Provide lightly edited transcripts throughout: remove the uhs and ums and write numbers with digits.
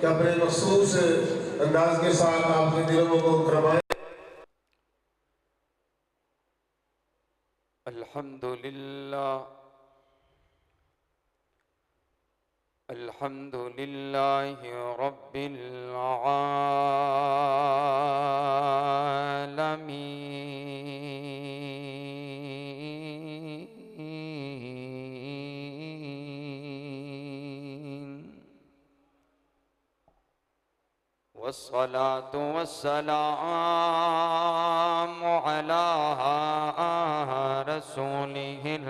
कि अपने मखसूस अंदाज के साथ आपके दिलों को करवाएं। अल्हम्दुलिल्लाह अल्हम्दुलिल्लाहि रब्बिल आलमीन वस्सलातु वस्सलामु अला रसूलिहिल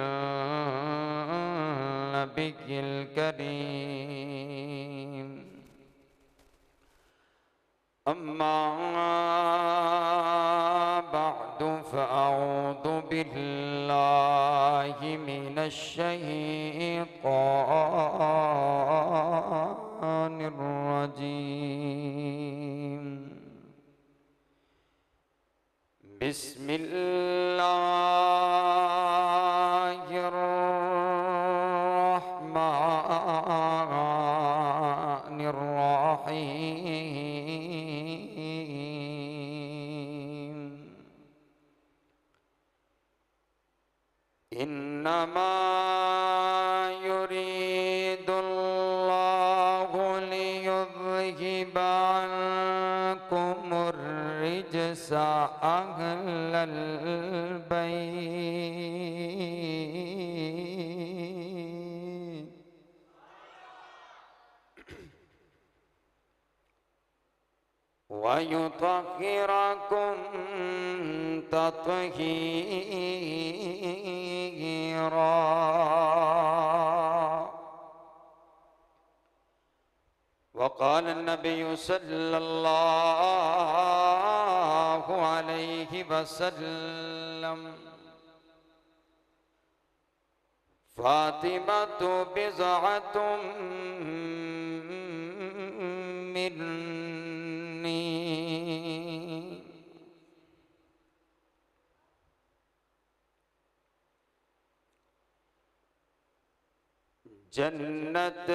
नबिय्यिल करीम अम्मा बअदु फ़अऊज़ु बिल्लाहि मिनश शैतानिर रजीम बिस्मिल्लाहिर रहमानिर रहीम इन्नमा युरीदुल्लाहु लियुज़हिबा अन्कुमुर रिज्सा अहलल बैत वयुतहिरकुम तत्हीरा वक़ाल नबी सल्लल्लाहु अलैहि वसल्लम फ़ातिमतु बिज़अतुम मिन्नी जन्नत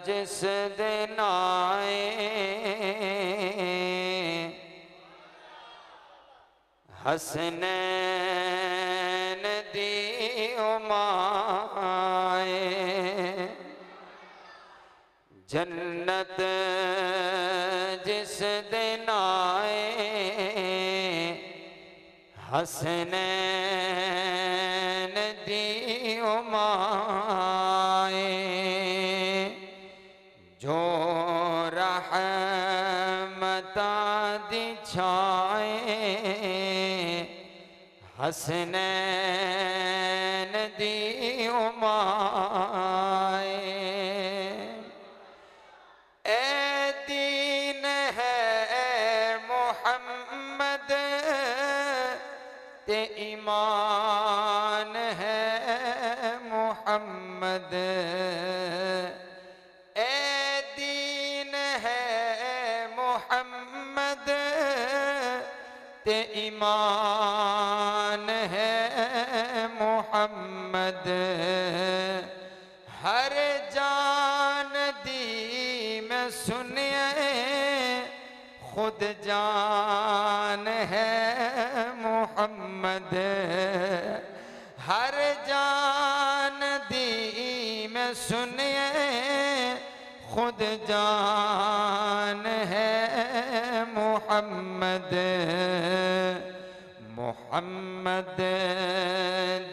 जिस दिन आए हसनैन दी उमाए जन्नत जिस दिन आए हसनैन दी उमाए जो रहमता दी छाए हसनैन दी उमाए दीन है मोहम्मद ते ईमान है मोहम्मद दीन है मोहम्मद ते ईमान है मोहम्मद हर जान दी मैं सुनिए खुद जान है मोहम्मद हर जान दी मैं सुनिए खुद जान है मोहम्मद मोहम्मद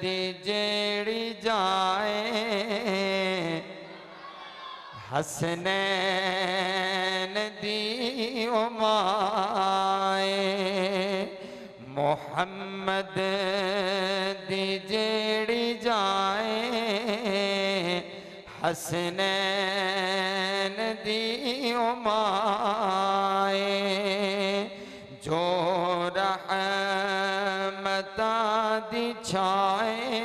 दी जेड़ी जाए हसनैन दी उमाए मोहम्मद दी जेड़ी जाए हसनैन दी उमाए जो रहमता दी छाए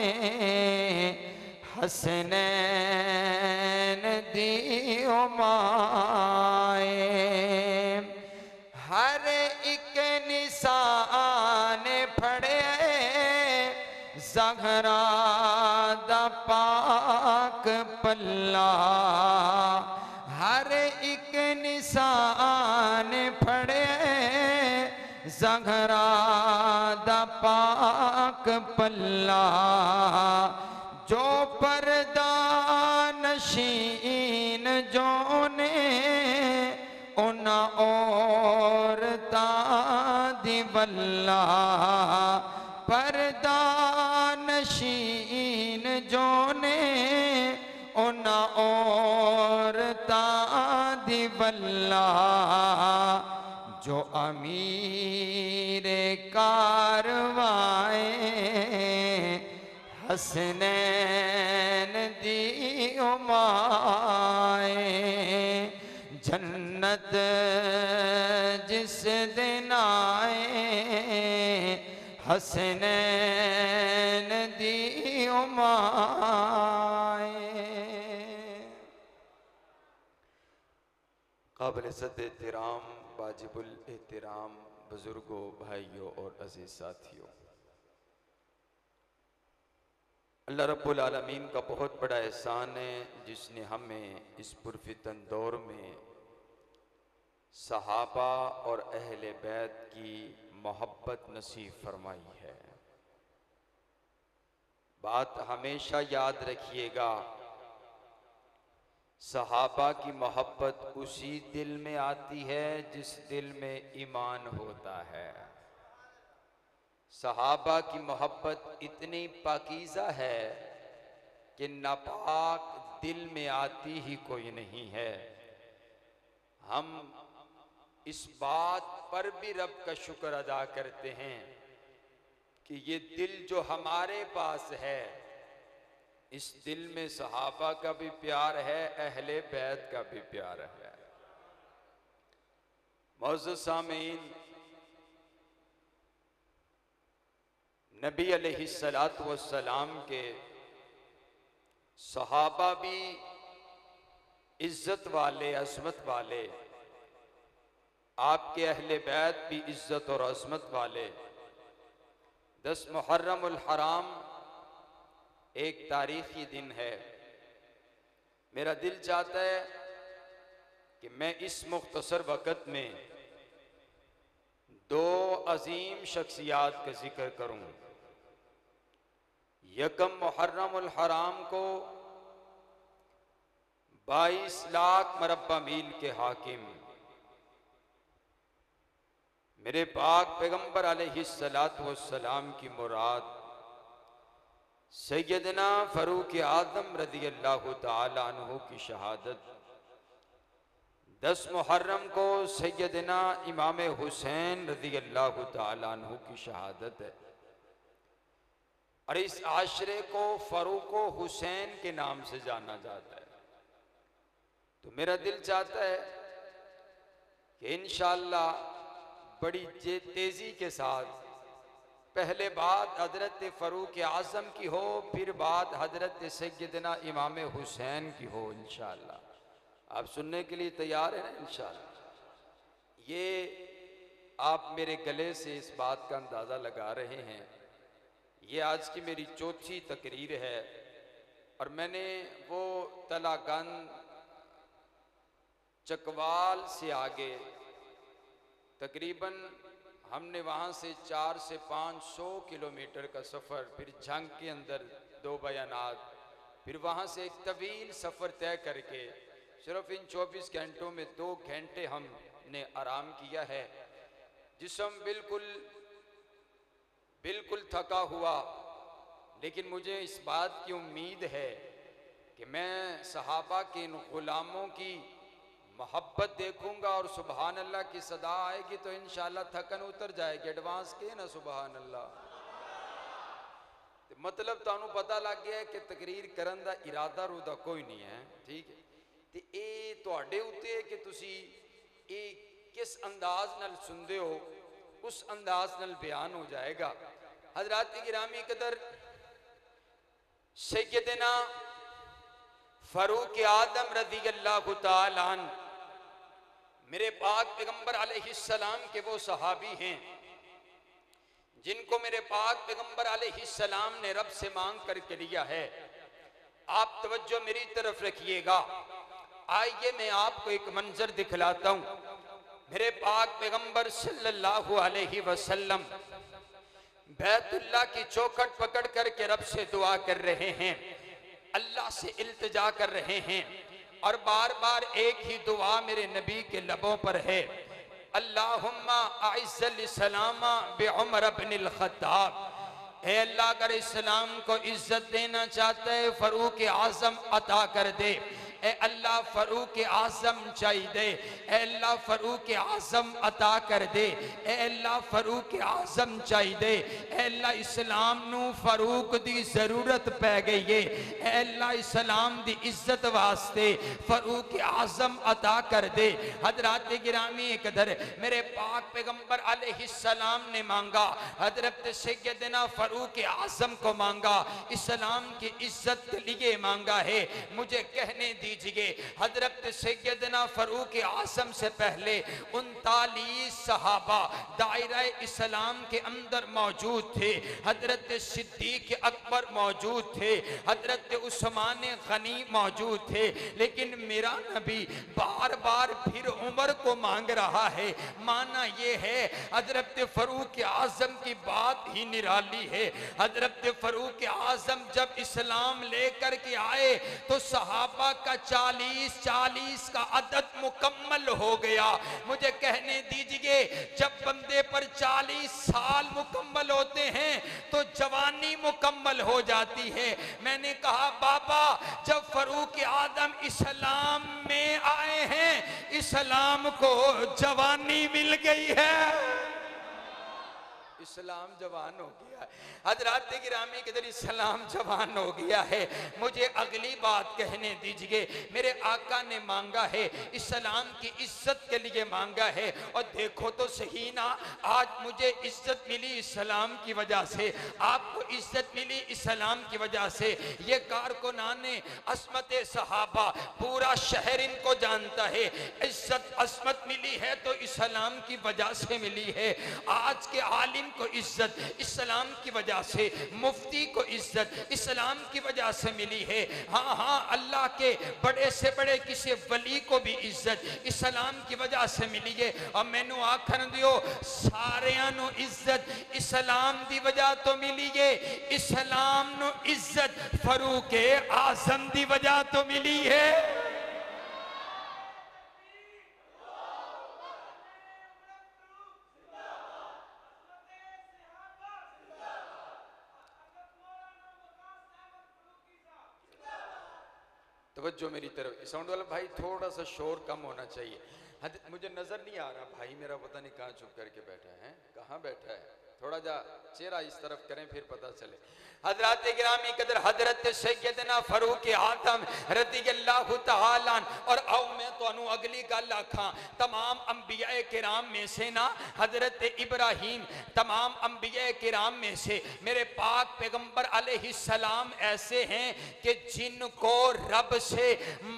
हसनैन दी उमाए हर एक निशान फड़े ज़हरा दा पाक पल पल्ला, हर एक निशान फड़े ज़हरा दा पाक पल्ला, जो पर्दा नशीन जो ने उना औरतां दी वल्ला, पर्दा नशीन जो ने उना औरतां दी वल्ला, जो अमीर कारवाए हसनैन दी उमाए, जन्नत जिस दिन आए हसनैन दी उमाए। काबिल इज़्ज़त एहतराम वाजिबुल एहतराम बुजुर्गों, भाइयों और अजीज साथियों, अल्लाह रब्बुल आलमीन का बहुत बड़ा एहसान है जिसने हमें इस पुरफितन दौर में सहाबा और अहले बैत की मोहब्बत नसीब फरमाई है। बात हमेशा याद रखिएगा, सहाबा की मोहब्बत उसी दिल में आती है जिस दिल में ईमान होता है। सहाबा की मोहब्बत इतनी पाकीज़ा है कि नापाक दिल में आती ही कोई नहीं है। हम इस बात पर भी रब का शुक्र अदा करते हैं कि ये दिल जो हमारे पास है, इस दिल में सहाबा का भी प्यार है, अहले बैत का भी प्यार है। मौजूद सामीन, नबी अलैहिस्सलातु वस्सलाम के सहाबा भी इज्जत वाले, अज़मत वाले, आपके अहले बैत भी इज्जत और अज़मत वाले। 10 मुहर्रमुल हराम एक तारीखी दिन है। मेरा दिल चाहता है कि मैं इस मुख्तसर वक़्त में 2 अजीम शख्सियात का जिक्र करूं। यकम मुहर्रमुल हराम को 22 लाख मरब्बा मील के हाकिम मेरे पाक पैगंबर अलैहिस्सलातु वस्सलाम की मुराद सैयदना फ़ारूक आज़म रज़ियल्लाहु ताला अन्हु की शहादत, 10 मुहर्रम को सैयदना इमाम हुसैन रज़ियल्लाहु ताला अन्हु की शहादत है। और इस आशरे को फ़ारूक हुसैन के नाम से जाना जाता है। तो मेरा दिल चाहता है कि इंशाअल्लाह बड़ी तेजी के साथ पहले बात हजरत फ़ारूक आज़म की हो, फिर बात हजरत सैयदना इमाम हुसैन की हो इंशाअल्लाह। आप सुनने के लिए तैयार हैं ना इंशाअल्लाह? ये आप मेरे गले से इस बात का अंदाज़ा लगा रहे हैं। ये आज की मेरी चौथी तकरीर है और मैंने वो तलागंज चकवाल से आगे तकरीबन हमने वहाँ से 400 से 500 किलोमीटर का सफ़र, फिर झंग के अंदर 2 बयानात, फिर वहाँ से एक तवील सफ़र तय करके सिर्फ इन 24 घंटों में 2 घंटे हमने आराम किया है। जिस्म बिल्कुल थका हुआ, लेकिन मुझे इस बात की उम्मीद है कि मैं सहाबा के इन ग़ुलामों की मोहब्बत देखूंगा और सुबहान अल्लाह की सदा आएगी तो इंशाअल्लाह थकन उतर जाएगी। एडवांस के ना सुबहान अल्लाह। तो मतलब तुहानू पता लग गया है कि तकरीर करन दा इरादा रूदा कोई नहीं है, ठीक है। तो ये तुहाडे उत्ते है कि तुसी ये किस अंदाज नाल सुनदे हो, उस अंदाज नाल बयान हो जाएगा। हज़रात गिरामी कदर, सैयदना फ़ारूक आज़म रज़ियल्लाहु ताला अन्हु मेरे पाक पैगंबर अलैहिस्सलाम के वो सहाबी हैं जिनको मेरे पाक पैगंबर अलैहिस्सलाम ने रब से मांग करके लिया है। आप तवज्जो मेरी तरफ रखिएगा। आइए मैं आपको एक मंजर दिखलाता हूं। मेरे पाक पैगंबर सल्लल्लाहु अलैहि वसल्लम बैतुल्लाह की चौखट पकड़ करके रब से दुआ कर रहे हैं, अल्लाह से इल्तिजा कर रहे हैं, और बार बार एक ही दुआ मेरे नबी के लबों पर है, अल्लाहुम्मा आइज़्ज़ल इस्लामा बिउमर इब्निल खत्ताब। ए अल्लाह, अगर इस्लाम को इज्जत देना चाहता है फरूक आजम अता कर दे। ए अल्लाह, फरूक आजम चाहिए। ए अल्लाह, फरूक आजम अता कर दे। ए अल्लाह, फरूक आजम चाहिए। ए अल्लाह, इस्लाम नू फरूक दी जरूरत पै गई है। ए अल्लाह, इस्लाम दी इज्जत वास्ते फरूक आजम अता कर दे। हजरात गिरामी इकदर मेरे पाक पैगंबर अलैहिस्सलाम ने मांगा, हजरत सैयदना फरूक आजम को मांगा, इस्लाम की इज्जत के लिए मांगा है। मुझे कहने दीजिए, हजरत सैयदना फरूक आजम से पहले 39 सहाबा दायरा इस्लाम के अंदर मौजूद थे। हजरत सिद्दीक अकबर मौजूद थे, हजरत उस्मान गनी मौजूद थे, लेकिन मेरा नबी बार बार फिर उमर को मांग रहा है। माना ये है, हजरत फरूक आजम की बात ही निराली है। हजरत फरूक आजम जब इस्लाम लेकर के आए तो सहाबा का 40 का अदद मुकम्मल हो गया। मुझे कहने दीजिए, जब बंदे पर 40 साल मुकम्मल होते हैं तो जवानी मुकम्मल हो जाती है। मैंने कहा, बाबा, जब फरूक आदम इस्लाम में आए हैं, इस्लाम को जवानी मिल गई है, इस्लाम जवान हो गया है। हजरात गिरामी के इधर इस्लाम जवान हो गया है। मुझे अगली बात कहने दीजिए, मेरे आका ने मांगा है, इस्लाम की इज्जत के लिए मांगा है। और देखो तो सही ना, आज मुझे इज्जत मिली इस्लाम की वजह से, आपको इज्जत मिली इस्लाम की वजह से। ये कारकुनाने अस्मत सहाबा, पूरा शहर इनको जानता है। इज्जत अस्मत मिली है तो इस्लाम की वजह से मिली है। आज के आलिम को इज्जत इस्लाम की वजह से, मुफ्ती को इज्जत इस्लाम की वजह से मिली है। हाँ हाँ, अल्लाह के बड़े से बड़े किसी वली को भी इज्जत इस्लाम की वजह से मिली है। और मैनू आखन दियो, सारियां नू इज्जत इस्लाम दी वजह तो मिली है। इस्लाम नू इज्जत फरूक आजम दी वजह तो मिली है। तवज्जो मेरी तरफ। साउंड वाला भाई, थोड़ा सा शोर कम होना चाहिए। मुझे नजर नहीं आ रहा भाई मेरा, पता नहीं कहाँ चुप करके बैठा है, कहाँ बैठा है। थोड़ा जा चेहरा इस तरफ करें फिर पता चले। हजरत गिरामी कदर हजरत सैयदना फरूक आदम रज़ियल्लाहु तआला और आओ मैं तो अगली गल आखा, तमाम अंबिया किराम में से ना हजरत इब्राहीम, तमाम अंबिया किराम में से मेरे पाक पैगंबर अलैहिस्सलाम ऐसे हैं कि जिनको रब से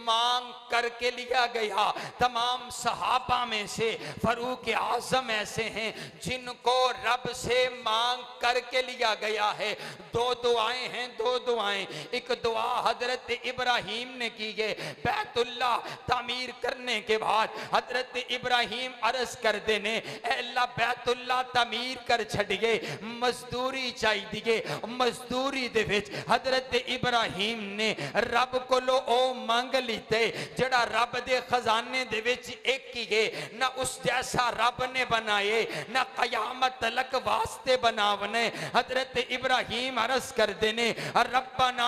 मांग करके लिया गया। तमाम सहाबा में से फरूक आजम ऐसे हैं जिनको रब से मांग करके लिया गया है। दो दुआएं हैं, दो दुआएं। एक दुआ हजरत इब्राहीम ने की है, बैतुल्लाह तामीर करने के बाद हजरत इब्राहीम अर्ज कर देने, अल्लाह बैतुल्लाह तामीर कर छड़िए, मजदूरी चाहिए। मजदूरी दे विच हजरत इब्राहीम ने रब कोलों ओ मंग लीते जड़ा रब दे खजाने दे विच एक ही है, ना उस जैसा रब ने बनाए, ना कयामत तलक वास्ते बनावने। हजरत इब्राहीम अर्ज कर देने, रब्बना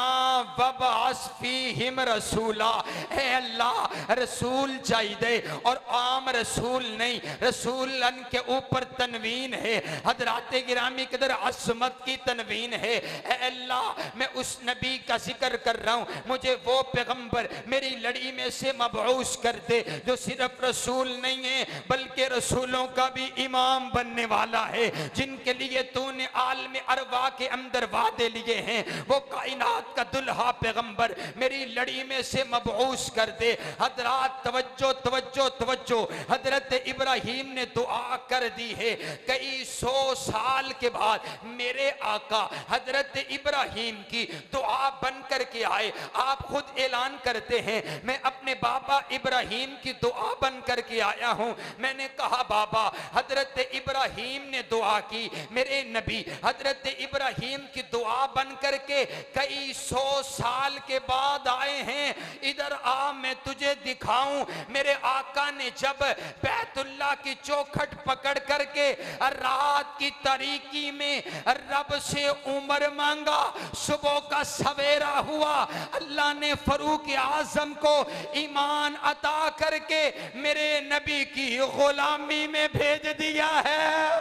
वबअस फीहिम रसूला, ए अल्लाह रसूल चाहिए, और आम रसूल नहीं, रसूलन के ऊपर तनवीन है। हजरात गिरामी कदर असमत की तनवीन है। ए अल्लाह, मैं उस नबी का जिक्र कर रहा हूँ, मुझे वो पैगंबर मेरी लड़ी में से मबऊस कर दे जो सिर्फ रसूल नहीं है बल्कि रसूलों का भी इमाम बनने वाला है, जिन जिनके लिए तूने आलम अरवा के अंदर वादे लिए हैं, वो कायनात का दुल्हा पैगंबर मेरी लड़ी में से मबऊस कर दे। हजरात तवज्जो तवज्जो तवज्जो, हजरत इब्राहीम ने दुआ कर दी है। कई सौ साल के बाद मेरे आका हजरत इब्राहीम की दुआ बन कर के आए। आप खुद ऐलान करते हैं मैं अपने बाबा इब्राहीम की दुआ बन कर के आया हूं। मैंने कहा बाबा, हजरत इब्राहीम ने दुआ की, मेरे नबी हजरत इब्राहीम की दुआ बन करके कई सौ साल के बाद आए हैं। इधर आ, मैं तुझे दिखाऊं। मेरे आका ने जब बैतुल्लाह की चौखट पकड़ करके रात की तारीकी में रब से उम्र मांगा, सुबह का सवेरा हुआ, अल्लाह ने फरूक आजम को ईमान अता करके मेरे नबी की गुलामी में भेज दिया है।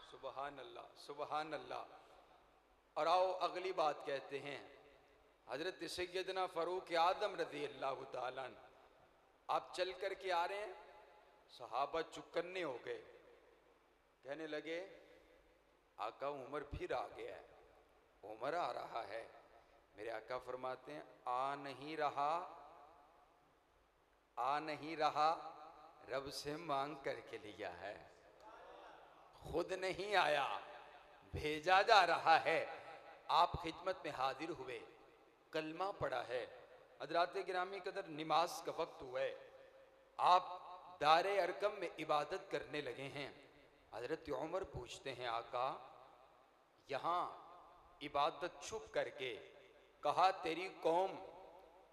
सुभान अल्लाह, सुभान अल्लाह। और आओ अगली बात कहते हैं, हजरत सैयदना फरूक आदम रज़ी अल्लाह ताला अन्हु, आप चल कर के आ रहे हैं, सहाबा चुकन्ने हो गए, कहने लगे आका उमर फिर आ गया है, उमर आ रहा है। मेरे आका फरमाते हैं आ नहीं रहा, रब से मांग करके लिया है, खुद नहीं आया, भेजा जा रहा है। आप खिदमत में हाजिर हुए, कलमा पड़ा है, हजरात गिरामी कदर नमाज का वक्त हुआ है, आप दारे अरकम में इबादत करने लगे हैं। हजरत उमर पूछते हैं आका यहाँ इबादत छुप करके, कहा तेरी कौम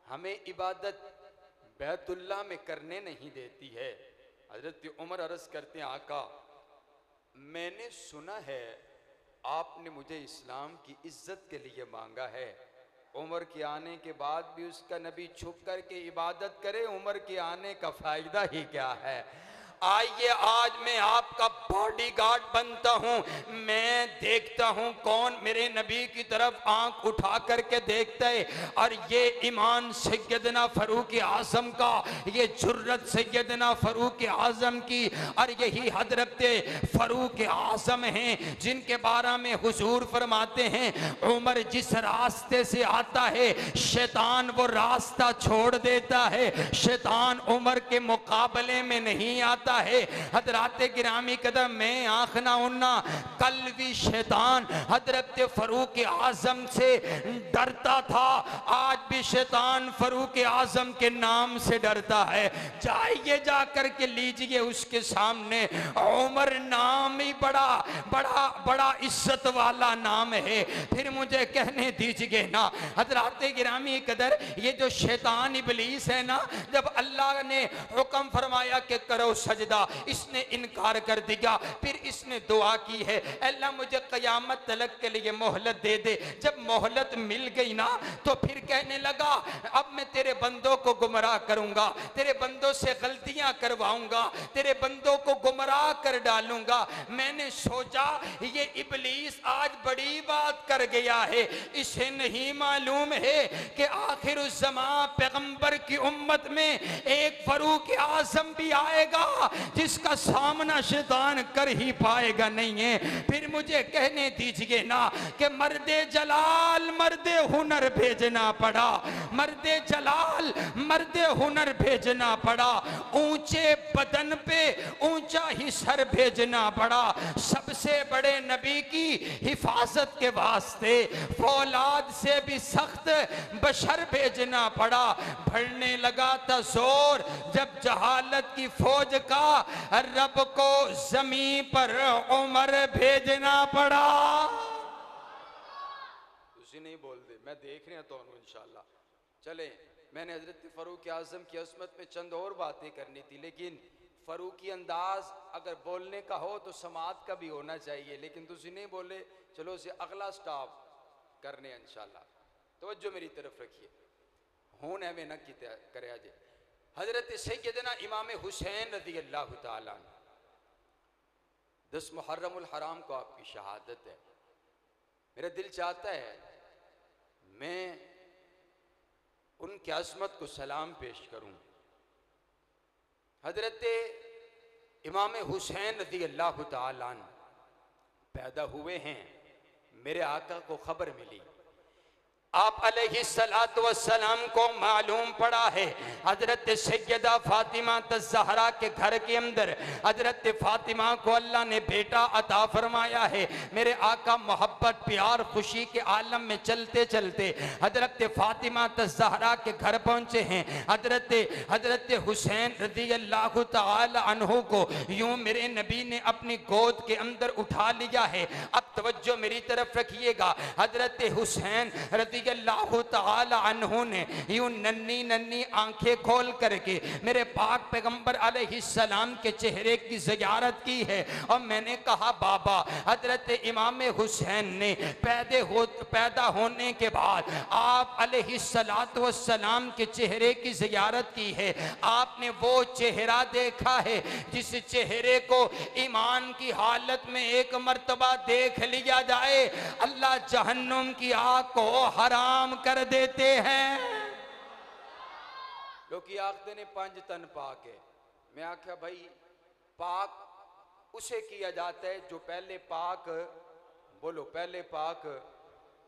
हमें इबादत बैतुल्लाह में करने नहीं देती है। हजरत उमर अर्ज करते हैं आका मैंने सुना है आपने मुझे इस्लाम की इज्जत के लिए मांगा है। उमर के आने के बाद भी उसका नबी छुप करके इबादत करे, उमर के आने का फायदा ही क्या है। आइए आज मैं आपका बॉडीगार्ड बनता हूं, मैं देखता हूं कौन मेरे नबी की तरफ आंख उठा करके देखता है। और ये ईमान सैयदना फरूक आजम का, ये जुर्रत सैयदना फरूक आजम की, और यही हजरत फरूक आजम हैं जिनके बारे में हुजूर फरमाते हैं उमर जिस रास्ते से आता है शैतान वो रास्ता छोड़ देता है, शैतान उमर के मुकाबले में नहीं आता है। हजरात गिरामी कदम में आखना उन्ना, कल भी शैतान हजरत फरूक आजम से डरता था, आज भी शैतान फरूक आजम के नाम से डरता है। जाइए जा करके लीजिए उसके सामने, उमर नाम ही बड़ा बड़ा बड़ा इज्जत वाला नाम है। फिर मुझे कहने दीजिए ना हजरात गिरामी कदर, ये जो शैतान इबलीस है ना, जब अल्लाह ने हुक्म फरमाया कि करो सजदा, इसने इनकार कर दिया। फिर इसने दुआ की है अल्लाह मुझे क़यामत तलक के लिए मोहलत दे दे। जब मोहलत मिल गई ना तो फिर कहने लगा अब मैं तेरे बंदों को गुमराह करूंगा, तेरे बंदों से गलतियां करवाऊंगा, तेरे बंदों को गुमराह कर डालूंगा। मैंने सोचा ये इबलीस आज बड़ी बात कर गया है, इसे नहीं मालूम है कि आखिर उस ज़मां पैगंबर की उम्मत में एक फरूक आजम भी आएगा जिसका सामना शैतान कर ही पाएगा नहीं है। फिर मुझे कहने दीजिए ना कि मर्दे जलाल मर्दे हुनर भेजना पड़ा, मर्दे जलाल मर्दे हुनर भेजना पड़ा, ऊंचे बदन पे ऊंचा ही सर भेजना पड़ा, सबसे बड़े नबी की हिफाजत के वास्ते फौलाद से भी सख्त बशर भेजना पड़ा। बढ़ने लगा था जोर जब जहालत की फौज का रब को जमीन पर उमर भेजना पड़ा। तुझे नहीं बोल दे, मैं देख रहा तो इंशाल्लाह। चले, मैंने हजरत फरूक आजम की असमत में चंद और बातें करनी थी, लेकिन फरूकी अंदाज अगर बोलने का हो तो समात का भी होना चाहिए, लेकिन तुझे नहीं बोले। चलो से अगला स्टॉप करने इंशाल्लाह। तवज्जो मेरी तरफ रखिए, हूं है में न की करे आज। हजरत सैयदना इमाम हुसैन रज़ी अल्लाह ताला अन्हु, 10 मुहर्रमुल हराम को आपकी शहादत है। मेरा दिल चाहता है मैं उनकी अज़मत को सलाम पेश करूं। हजरत इमाम हुसैन रज़ी अल्लाह ताला अन्हु पैदा हुए हैं। मेरे आका को खबर मिली, आप अलैहिस्सलातु वस्सलाम को मालूम पड़ा है हजरत सैयदा फातिमा ज़हरा के घर के अंदर हजरत फातिमा को अल्लाह ने बेटा अता फरमाया है। मेरे आका मोहब्बत प्यार खुशी के आलम में चलते चलते हजरत फातिमा ज़हरा के घर पहुंचे हैं। हजरत हुसैन रज़ी अल्लाह तआला अन्हु को यूं मेरे नबी ने अपनी गोद के अंदर उठा लिया है। अब तवज्जो मेरी तरफ रखिएगा, हजरत हुसैन रज़ी अल्लाह तआला अन्हु ने यूं नन्ही नन्ही आंखें खोल करके मेरे पाक पैगंबर अलैहिस्सलाम के चेहरे की ज़ियारत की है। और मैंने कहा बाबा, हजरत इमाम हुसैन ने पैदा होने के बाद आप अलैहिस्सलातु वस्सलाम के चेहरे की ज़ियारत की है। आपने वो चेहरा देखा है जिस चेहरे को ईमान की हालत में एक मर्तबा देख लिया जाए अल्लाह जहन्नुम की आग को हराम कर देते हैं। लोग आखते ने 5 तन पाक है। मैं आख्या भाई पाक उसे किया जाता है जो पहले पाक, बोलो पहले पाक,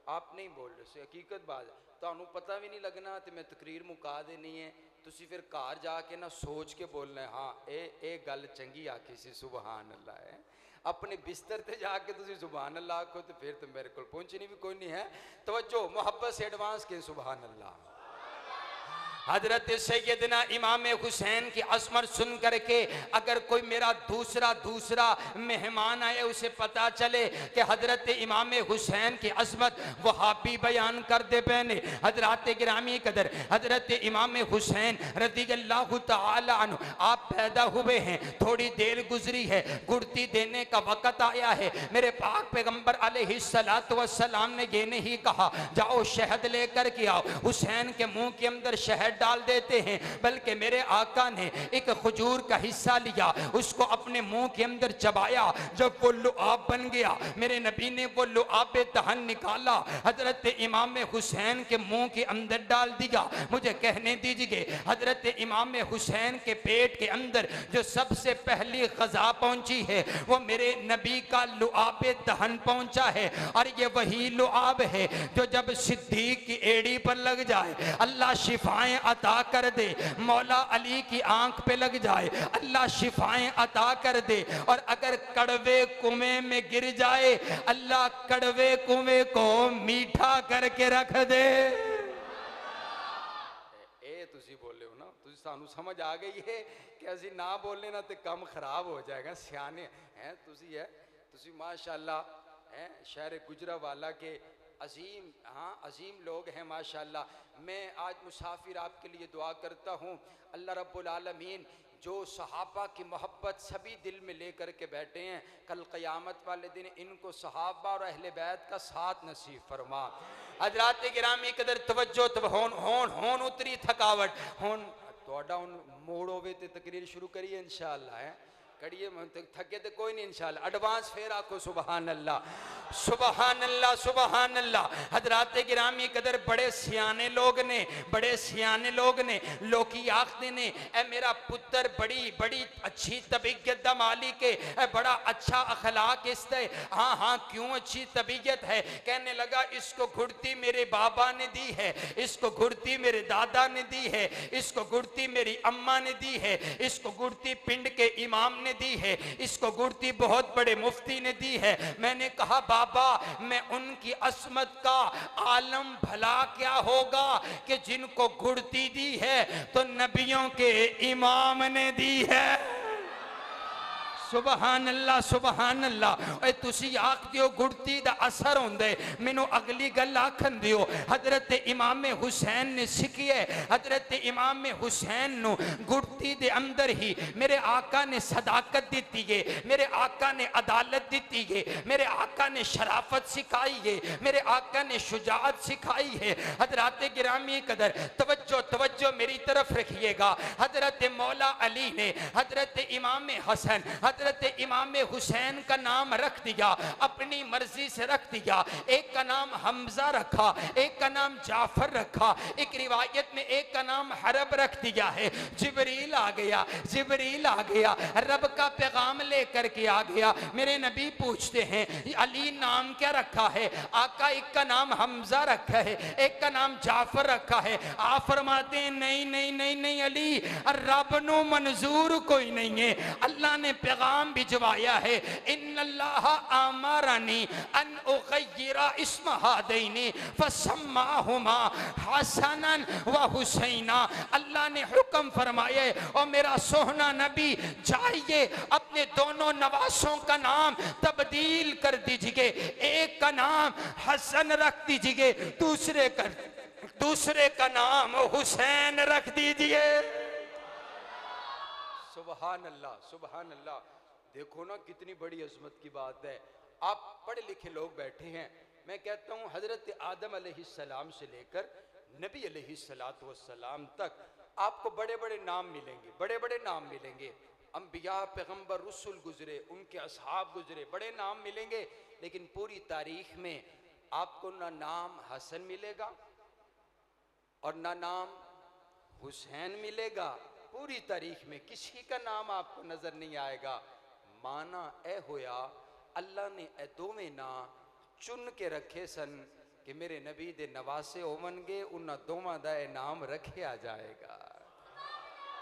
आप नहीं बोल रहे, हकीकत बात है। ਤੁਹਾਨੂੰ पता भी नहीं लगना तो मैं तकरीर मुका देनी है, तुसी फिर घर जाके ना सोच के बोलना है हाँ ये गल चंगी आखी सी, सुबहान अल्लाह है। अपने बिस्तर ते जाके तुसी सुबहान अल्लाह आखो तो फिर तो मेरे को पहुंचनी भी कोई नहीं है। तवज्जो मोहब्बत से एडवांस के सुबहान अल्लाह। हजरत सैयदना इमाम हुसैन की असमत सुन करके अगर कोई मेरा दूसरा मेहमान आए उसे पता चले कि हजरत इमाम हुसैन की असमत वहाबी बयान कर दे पहने। हजरत गिरामी कदर हजरत इमाम हुसैन रज़ी अल्लाह तआला अन्हु आप पैदा हुए हैं, थोड़ी देर गुजरी है, गुड़ती देने का वक़्त आया है। मेरे पाक पैगंबर अलैहिस्सलातु वस्सलाम ने ये नहीं कहा जाओ शहद लेकर के आओ, हुसैन के मुंह के अंदर शहद डाल देते हैं, बल्कि मेरे आका ने एक खजूर का हिस्सा लिया, उसको अपने मुंह के अंदर चबाया। जब वो लुआब बन गया मेरे नबी ने वो लुआब दहन निकाला, हजरत इमाम हुसैन के मुंह के अंदर डाल दिया। मुझे कहने दीजिए हजरत इमाम हुसैन के पेट के अंदर जो सबसे पहली ग़ज़ा पहुंची है वो मेरे नबी का लुआब दहन पहुंचा है। और ये वही लुआब है जो जब सिद्दीक की एड़ी पर लग जाए अल्लाह शिफाएं अता कर दे, मौला अली की आंख पे लग जाए अल्लाह शिफाएं अता कर दे, और अगर कड़वे कुएं में गिर जाए अल्लाह कड़वे कुएं को मीठा करके रख दे। ए तुसी बोले हो ना, तुसी सानू समझ आ गई है कि असी ना बोलने ना तो कम खराब हो जाएगा। सियाने हैं तुसी, है तुसी माशाल्लाह हैं, शहर गुजरावाला के अजीम, हाँ अजीम लोग हैं माशाल्लाह। मैं आज मुसाफिर आपके लिए दुआ करता हूँ अल्लाह रब्बुल आलमीन जो सहाबा की मोहब्बत सभी दिल में लेकर के बैठे हैं, कल क़यामत वाले दिन इनको सहाबा और अहले बैत का साथ नसीब फरमा। हज़रात गिरामी कदर तवज्जो होन उतरी थकावट होन तोड़ा मोड़ होवे ते तकरीर शुरू करिए इंशाअल्लाह है करिए, थके तो कोई नहीं इंशाअल्लाह। एडवांस फिर आखो सुबहान अल्लाह सुबहान अल्लाह सुबहान अल्लाह। हजरात गिरामी कदर बड़े सियाने लोग ने लोकी आखते ने ए मेरा पुत्र बड़ी अच्छी तबीयत दा मालिक है, ए बड़ा अच्छा अखलाक इसका है। हाँ हाँ क्यों अच्छी तबीयत है? कहने लगा इसको घुड़ती मेरे बाबा ने दी है, इसको घुड़ती मेरे दादा ने दी है, इसको घुड़ती मेरी अम्मा ने दी है, इसको घुड़ती पिंड के इमाम ने दी है, इसको गुड़ती बहुत बड़े मुफ्ती ने दी है। मैंने कहा बाबा मैं उनकी असमत का आलम भला क्या होगा कि जिनको गुड़ती दी है तो नबियों के इमाम ने दी है। सुबहान अल्लाह सुबहान अल्लाह। ए तुसी आखदे हो गुड़ती दा असर होंदा है, मैनू अगली गल आखन दियो। हजरत इमाम हुसैन ने सीखी है, हजरत इमाम हुसैन नु गुड़ती दे अंदर ही मेरे आका ने सदाकत दी है, मेरे आका ने अदालत दी है, मेरे आका ने शराफत सिखाई है, मेरे आका ने शुजाअत सिखाई है। हजरात गिरामी कदर तवज्जो तवज्जो मेरी तरफ रखिएगा। हजरत मौला अली ने हजरत इमाम हसन हजरत इमाम हुसैन का नाम रख दिया, अपनी मर्जी से रख दिया। एक का नाम हमजा रखा, एक का नाम जाफर रखा, एक रिवायत में एक का नाम हरब रख दिया है। जिबरील आ गया, जिबरील आ गया, रब का पैगाम लेकर के आ गया। मेरे नबी पूछते हैं अली नाम क्या रखा है? आका एक का नाम हमजा रखा है, एक का नाम जाफर रखा है। आप फरमाते हैं नहीं नहीं नहीं नहीं अली, रब नु मंजूर कोई नहीं है। अल्लाह ने पैगाम भिजवाया है, इन्नल्लाह अमरनी अन उगय्यिरा इस्म हादैनी फसम्माहुमा हसनन व हुसैना। अल्लाह ने हुक्म फरमाया और मेरा सोहना नबी जाइए अपने दोनों नवासों का नाम तब्दील कर दीजिए। एक का नाम हसन रख दीजिए, दूसरे का नाम हुसैन रख दीजिए। सुभान अल्लाह, सुभान अल्लाह। देखो ना कितनी बड़ी अजमत की बात है। आप पढ़े लिखे लोग बैठे हैं, मैं कहता हूँ हजरत आदम अलैहिस्सलाम से लेकर नबी अलैहिस्सलातु वस्सलाम तक आपको बड़े बड़े नाम मिलेंगे, बड़े बड़े नाम मिलेंगे। अंबिया पैगंबर रसूल गुजरे, उनके असहाब गुजरे, बड़े नाम मिलेंगे। लेकिन पूरी तारीख में आपको ना नाम हसन मिलेगा और ना नाम हुसैन मिलेगा। पूरी तारीख में किसी का नाम आपको नजर नहीं आएगा। माना ए होया अल्लाह ने ए दोवें ना चुन के रखे सन कि मेरे नबी दे नवासे होवनगे, उन्हां दोवां दा ए नाम रखिया जाएगा।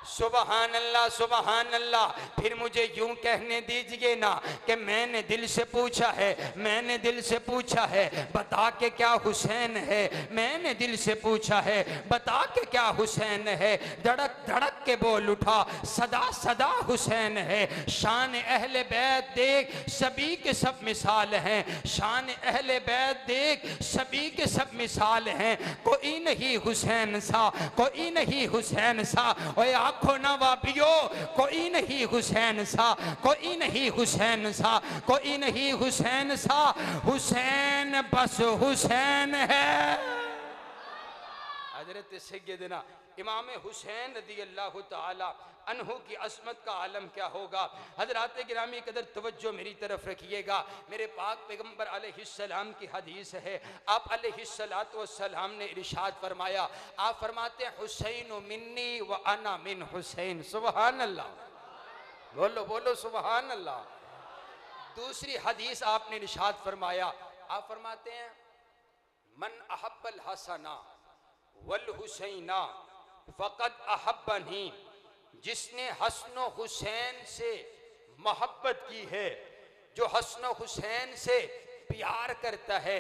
सुबहान अल्लाह, सुबहान अल्लाह। फिर मुझे यूं कहने दीजिए ना कि मैंने दिल से पूछा है, मैंने दिल से पूछा है बता के क्या हुसैन है, मैंने दिल से पूछा है बता के क्या हुसैन है। धड़क धड़क के बोल उठा सदा सदा हुसैन है। शान अहले बैत देख सभी के सब मिसाल हैं, शान अहले बैत देख सभी के सब मिसाल हैं। कोई नहीं हुसैन सा, कोई नहीं हुसैन सा। ओए आखो ना वापियो, कोई नहीं हुसैन सा, कोई नहीं हुसैन सा, कोई नहीं हुसैन सा। हुसैन बस हुसैन है। हजरत सैयदना इमाम हुसैन रज़ी अल्लाह ताला अन्हु की अस्मत का आलम क्या होगा। हजरात गिरामी कदर तवज्जो मेरी तरफ रखिएगा। मेरे पाक पैगंबर अलैहिस्सलाम की हदीस है, आप अलैहिस्सलातु वस्सलाम ने इरशाद फरमाया, आप फरमाते हैं हुसैन मिन्नी व अना मिन हुसैन। सुभान अल्लाह, बोलो बोलो सुभान अल्लाह। दूसरी हदीस आपने इरशाद फरमाया, आप फरमाते हैं मन अहब्बल हसना वल हुसैना फ़क़द अहब्बनी। जिसने हसन हुसैन से मोहब्बत की है, जो हसन हुसैन से प्यार करता है,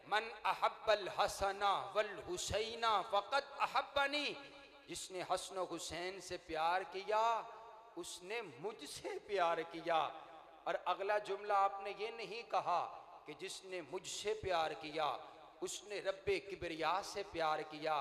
मन अहब्बल हसना वल हुसैना फ़क़द अहब्बनी। जिसने हसन हुसैन से प्यार किया उसने मुझसे प्यार किया। और अगला जुमला आपने ये नहीं कहा कि जिसने मुझसे प्यार किया उसने रब्बे किबरिया से प्यार किया,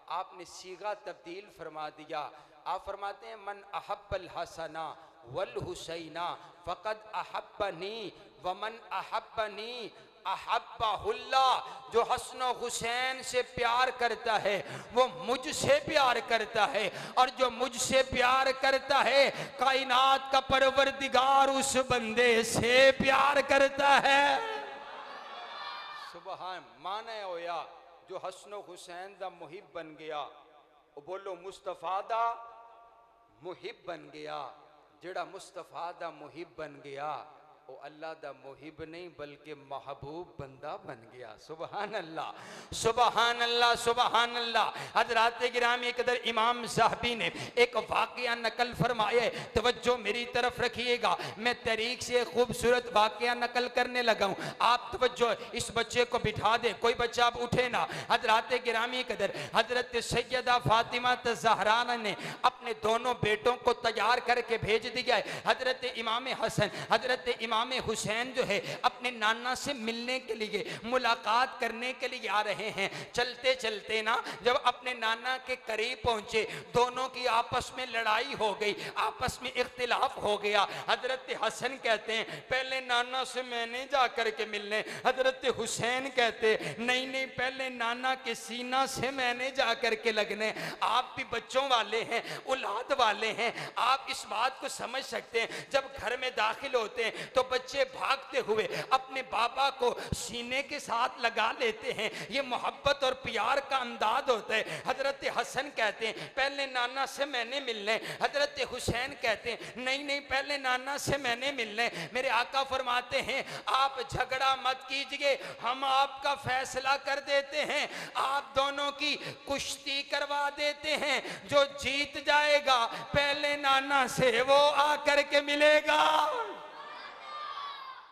आपने सीगा तब्दील फरमा दिया। आप फरमाते हैं मन अहब्बल हसना वल हुसैना फ़क़द अहब्बनी व मन अहब्बनी अहब्बहुल्लाह। जो हसन हुसैन से प्यार करता है वो मुझसे प्यार करता है, और जो मुझसे प्यार करता है कायनात का परवरदिगार उस बंदे से प्यार करता है। सुभान। माने होया जो हसन हुसैन दा मुहिब बन गया, वो बोलो मुस्तफा दा मुहिब बन गया। जेड़ा मुस्तफा दा मुहिब बन गया वो अल्लाह दा मुहिब नहीं बल्कि महबूब बंदा बन गया। सुबहान अल्लाह, सुबहान अल्लाह, सुबहान अल्लाह। हजरात गिरामी कदर इमाम ज़हबी ने एक वाक़या नकल फरमाए, तवज्जो मेरी तरफ रखिएगा। मैं तरीक से खूबसूरत वाक़या नकल करने लगा हूँ, आप तवज्जो। इस बच्चे को बिठा दे, कोई बच्चा अब उठे ना। हजरात गिरामी कदर हजरत सैयदा फातिमा ज़हरा ने अपने दोनों बेटों को तैयार करके भेज दिया है। हजरत इमाम हसन, हजरत इमाम इमाम हुसैन जो है अपने नाना से मिलने के लिए, मुलाकात करने के लिए आ रहे हैं। चलते चलते ना जब अपने नाना के करीब पहुंचे, दोनों की आपस में लड़ाई हो गई, आपस में इख्तिलाफ हो गया। हजरत हसन कहते हैं पहले नाना से मैंने जा करके मिलने। हजरत हुसैन कहते नहीं नहीं, पहले नाना के सीना से मैंने जा करके लगने। आप भी बच्चों वाले हैं, औलाद वाले हैं, आप इस बात को समझ सकते हैं। जब घर में दाखिल होते हैं तो बच्चे भागते हुए अपने बाबा को सीने के साथ लगा लेते हैं। ये मोहब्बत और प्यार का अंदाज होता है। हजरत हसन कहते हैं पहले नाना से मैंने मिलने। हजरत हुसैन कहते हैं नहीं नहीं, पहले नाना से मैंने मिलने। मेरे आका फरमाते हैं आप झगड़ा मत कीजिए, हम आपका फैसला कर देते हैं, आप दोनों की कुश्ती करवा देते हैं। जो जीत जाएगा पहले नाना से वो आकर के मिलेगा।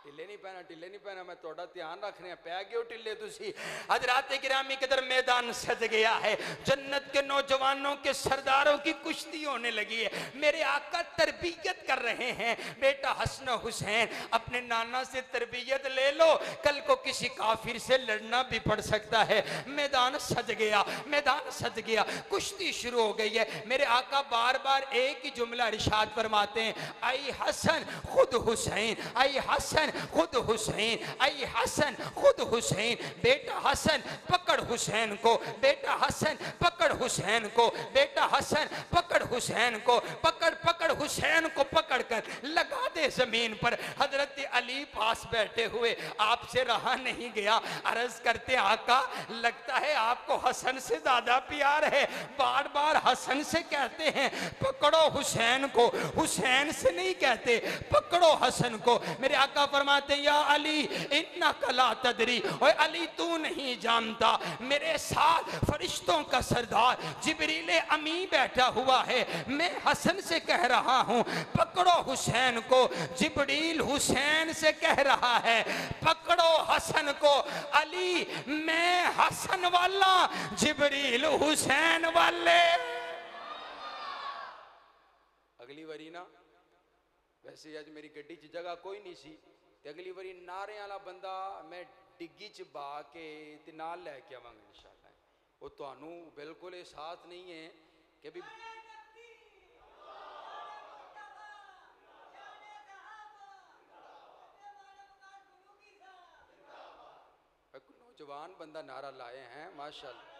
टिल्ले नहीं पहना, टिल्ले नहीं पहना, मैं थोड़ा ध्यान रख रहे हैं, पै गए हो टिल्ले तुसी। हजरात गिरामी के दर मैदान सज गया है, जन्नत के नौजवानों के सरदारों की कुश्ती होने लगी है। मेरे आका तरबियत कर रहे हैं, बेटा हसन हुसैन अपने नाना से तरबियत ले लो, कल को किसी काफिर से लड़ना भी पड़ सकता है। मैदान सज गया, मैदान सज गया, कुश्ती शुरू हो गई है। मेरे आका बार बार एक ही जुमला इरशाद फरमाते हैं, आई हसन खुद हुसैन, आई हसन खुद हुसैन, आई हसन खुद हुसैन। बेटा हसन पकड़ हुसैन को, बेटा हसन पकड़ हुसैन को, बेटा हसन पकड़ हुसैन को, पकड़ पकड़ हुसैन को पकड़ कर लगा दे जमीन पर। हजरत अली पास बैठे हुए, आपसे रहा नहीं गया, अर्ज करते आका लगता है आपको हसन से ज्यादा प्यार है। बार बार हसन से कहते हैं पकड़ो हुसैन को, हुसैन से नहीं कहते पकड़ो हसन को। मेरे आका फरमाते या अली इन्ना कला तदरी, ओए अली तू नहीं जानता मेरे साथ फरिश्तों का सरदार जिब्रील अमी बैठा हुआ है। मैं हसन से कह रहा हूं पकड़ो हुसैन को, जिब्रील हुसैन से कह रहा है पकड़ो हसन को। अली मैं हसन वाला, जिब्रील हुसैन वाले। अगली बारी ना, वैसे आज मेरी गड्डी च जगह कोई नहीं सी, ते अगली बारी नारे वाला बंदा मैं डिग्गी च बा के ते नाल लैके आवांगा इंशाअल्लाह। वो तुहानू बिल्कुल एहसास नहीं है कि भी एक नौजवान बंदा नारा लाए हैं माशाअल्लाह।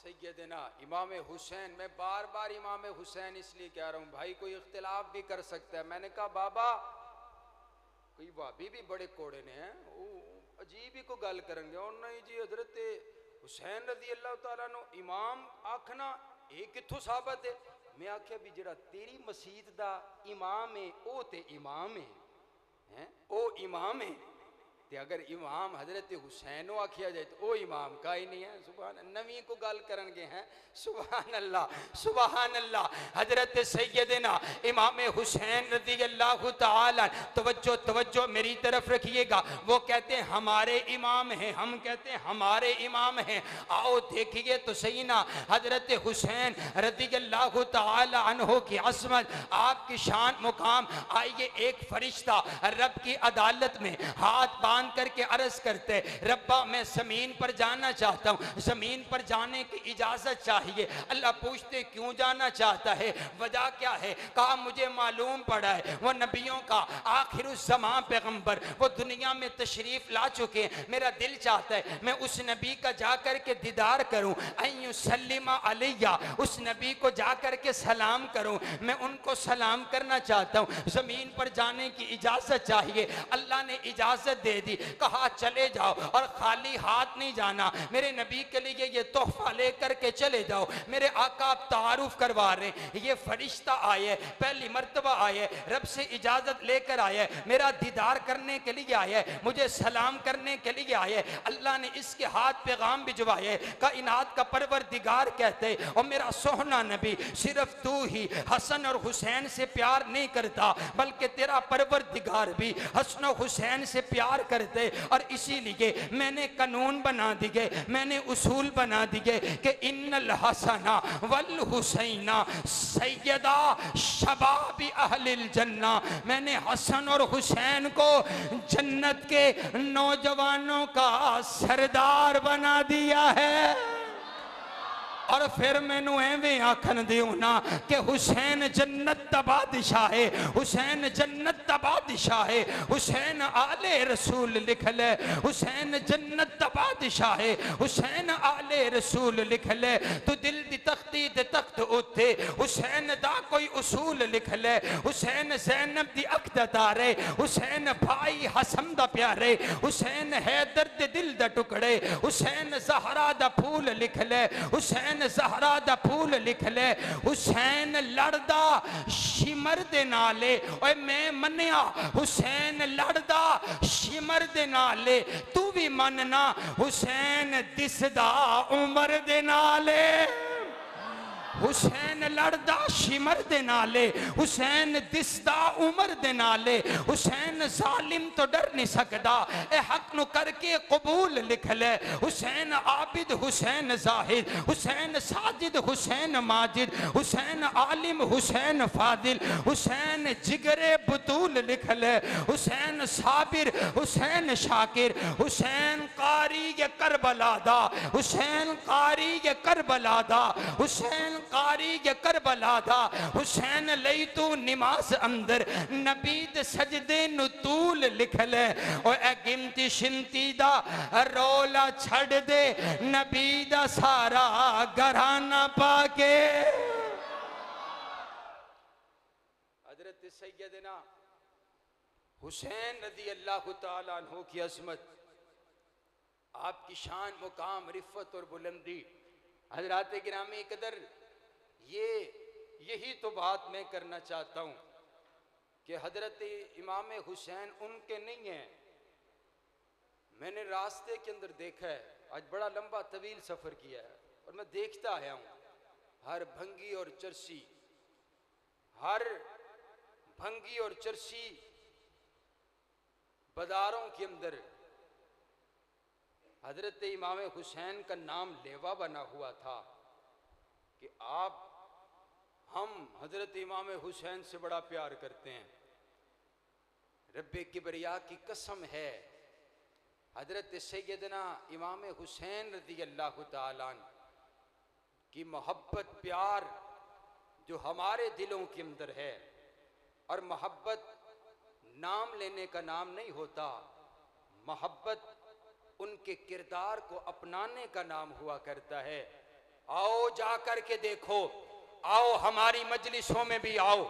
सैयदना इमाम हुसैन, मैं बार बार इमाम हुसैन इसलिए कह रहा हूँ भाई, कोई इख्तिलाफ भी कर सकता है। मैंने कहा बाबा कोई भाभी भी बड़े कोड़े ने हैं, वो अजीब ही को गल करेंगे और नहीं जी हजरत हुसैन रजी अल्लाह तआला नो इमाम आखना ये कित्थों साबित है। मैं आख्या भी जरा तेरी मसीत दा इमाम है ओ ते इमाम है, ओ इमाम है, ते अगर इमाम हजरत हुसैन आखिया जाए तो वो इमाम का ही नहीं है। सुभान नवी को गल करनगे हैं, सुभान अल्लाह सुभान अल्लाह। हजरत सैयदना इमाम हुसैन रज़ी अल्लाह तआला, तवज्जो तवज्जो मेरी तरफ रखिएगा। वो कहते हैं हमारे इमाम हैं, हम कहते हैं हमारे इमाम हैं। आओ देखिए तो सही ना, हजरत हुसैन रज़ी अल्लाह तआला अन्हो की असमत, आपकी शान मुकाम। आइए एक फरिश्ता रब की अदालत में हाथ बांध करके अर्ज करते, रब्बा मैं जमीन पर जाना चाहता हूँ, जमीन पर जाने की इजाजत चाहिए। अल्लाह पूछते क्यों जाना चाहता है, वजह क्या है? कहा मुझे मालूम पड़ा है वो नबियों का आखिरुज़्ज़मान पैगंबर वो दुनिया में तशरीफ ला चुके हैं। मेरा दिल चाहता है मैं उस नबी का जा करके दीदार करूं, अय्युसल्लिमा अलैया, उस नबी को जा करके सलाम करूं, मैं उनको सलाम करना चाहता हूं। जमीन पर जाने की इजाजत चाहिए। अल्लाह ने इजाजत दे दी। थी। कहा चले जाओ और खाली हाथ नहीं जाना, मेरे नबी के लिए ये तोहफा लेकर के चले जाओ। मेरे आका आप तारुफ करवा रहे, ये फरिश्ता आए, पहली मर्तबा आए, रब से इजाजत लेकर आए, मेरा दीदार करने के लिए आए, मुझे सलाम करने के लिए आए। अल्लाह ने इसके हाथ पैगाम भिजवाए, कायनात का परवरदिगार कहते और मेरा सोहना नबी सिर्फ तू ही हसन और हुसैन से प्यार नहीं करता, बल्कि तेरा परवरदिगार भी हसन और हुसैन से प्यार करते। और इसीलिए मैंने कानून बना दिए, मैंने उसूल बना दिए कि इन्नल हसना वल हुसैना सैयदा शबाबी अहलिल जन्ना। मैंने हसन और हुसैन को जन्नत के नौजवानों का सरदार बना दिया है। और फिर मैनू एवें आखन दियो ना कि हुसैन जन्नत दा बादशाह है, हुसैन जन्नत दा बादशाह है, हुसैन आले रसूल लिख ले, हुसैन जन्नत दा बादशाह है, हुसैन आले रसूल लिख ले। तू दिल दी तख्ती दे तख्त उत्ते हुसैन दा कोई उसूल लिख ले। हुसैन ज़ैनब दी अक़्ददार है, हुसैन भाई हसन दा प्यारे, हुसैन हैदर दे दिल दा टुकड़े, हुसैन ज़हरा दा फूल लिख ले, हुसैन ज़हरा दा फूल लिख ले। हुसैन लड़दा शिमर दे नाले, ओए मैं मन्निया हुसैन लड़दा शिमर दे नाले, तू भी मनना हुसैन दिसदा उमर दे नाले। हुसैन लड़दा शिमर दे नाले, हुसैन दिसदा उमर दे नाले। हुसैन जालिम तो डर नहीं सकदा, ए हक नु करके कबूल लिख ले। हुसैन आबिद हुसैन जाहिद, हुसैन साजिद हुसैन माजिद, हुसैन आलिम हुसैन फादिल, हुसैन जिगरे बतूल लिख ले। हुसैन साबिर हुसैन शाकिर, हुसैन कारी ये करबला दा, हुसैन कारी ये करबला दा, हुसैन कारी ये करबला दा। हुसैन लई तू नमाज अंदर नबीद सजदे नु तूल लिख ले। और ए गिनती शिनती दा रोला छड़ दे, नबी दा सारा घराना पाके। हजरत सैयदना हुसैन रज़ी अल्लाह तआला अन्हु की अज़मत, आपकी शान मुकाम रिफ़त और बुलंदी, हजरात गिरामी कदर, यही तो बात मैं करना चाहता हूँ कि हजरत इमाम हुसैन उनके नहीं हैं। मैंने रास्ते के अंदर देखा है, आज बड़ा लंबा तवील सफ़र किया है और मैं देखता आया हूँ, हर भंगी और चरसी, हर भंगी और चरसी बाजारों के अंदर हजरत इमाम हुसैन का नाम लेवा बना हुआ था कि हम हजरत इमाम हुसैन से बड़ा प्यार करते हैं। रब्बे किबरिया की कसम है, हजरत सैयदना इमाम हुसैन रज़ी अल्लाह तआला की मोहब्बत प्यार जो हमारे दिलों के अंदर है, और मोहब्बत नाम लेने का नाम नहीं होता, मोहब्बत उनके किरदार को अपनाने का नाम हुआ करता है। आओ जाकर के देखो, आओ हमारी मजलिसों में भी आओ,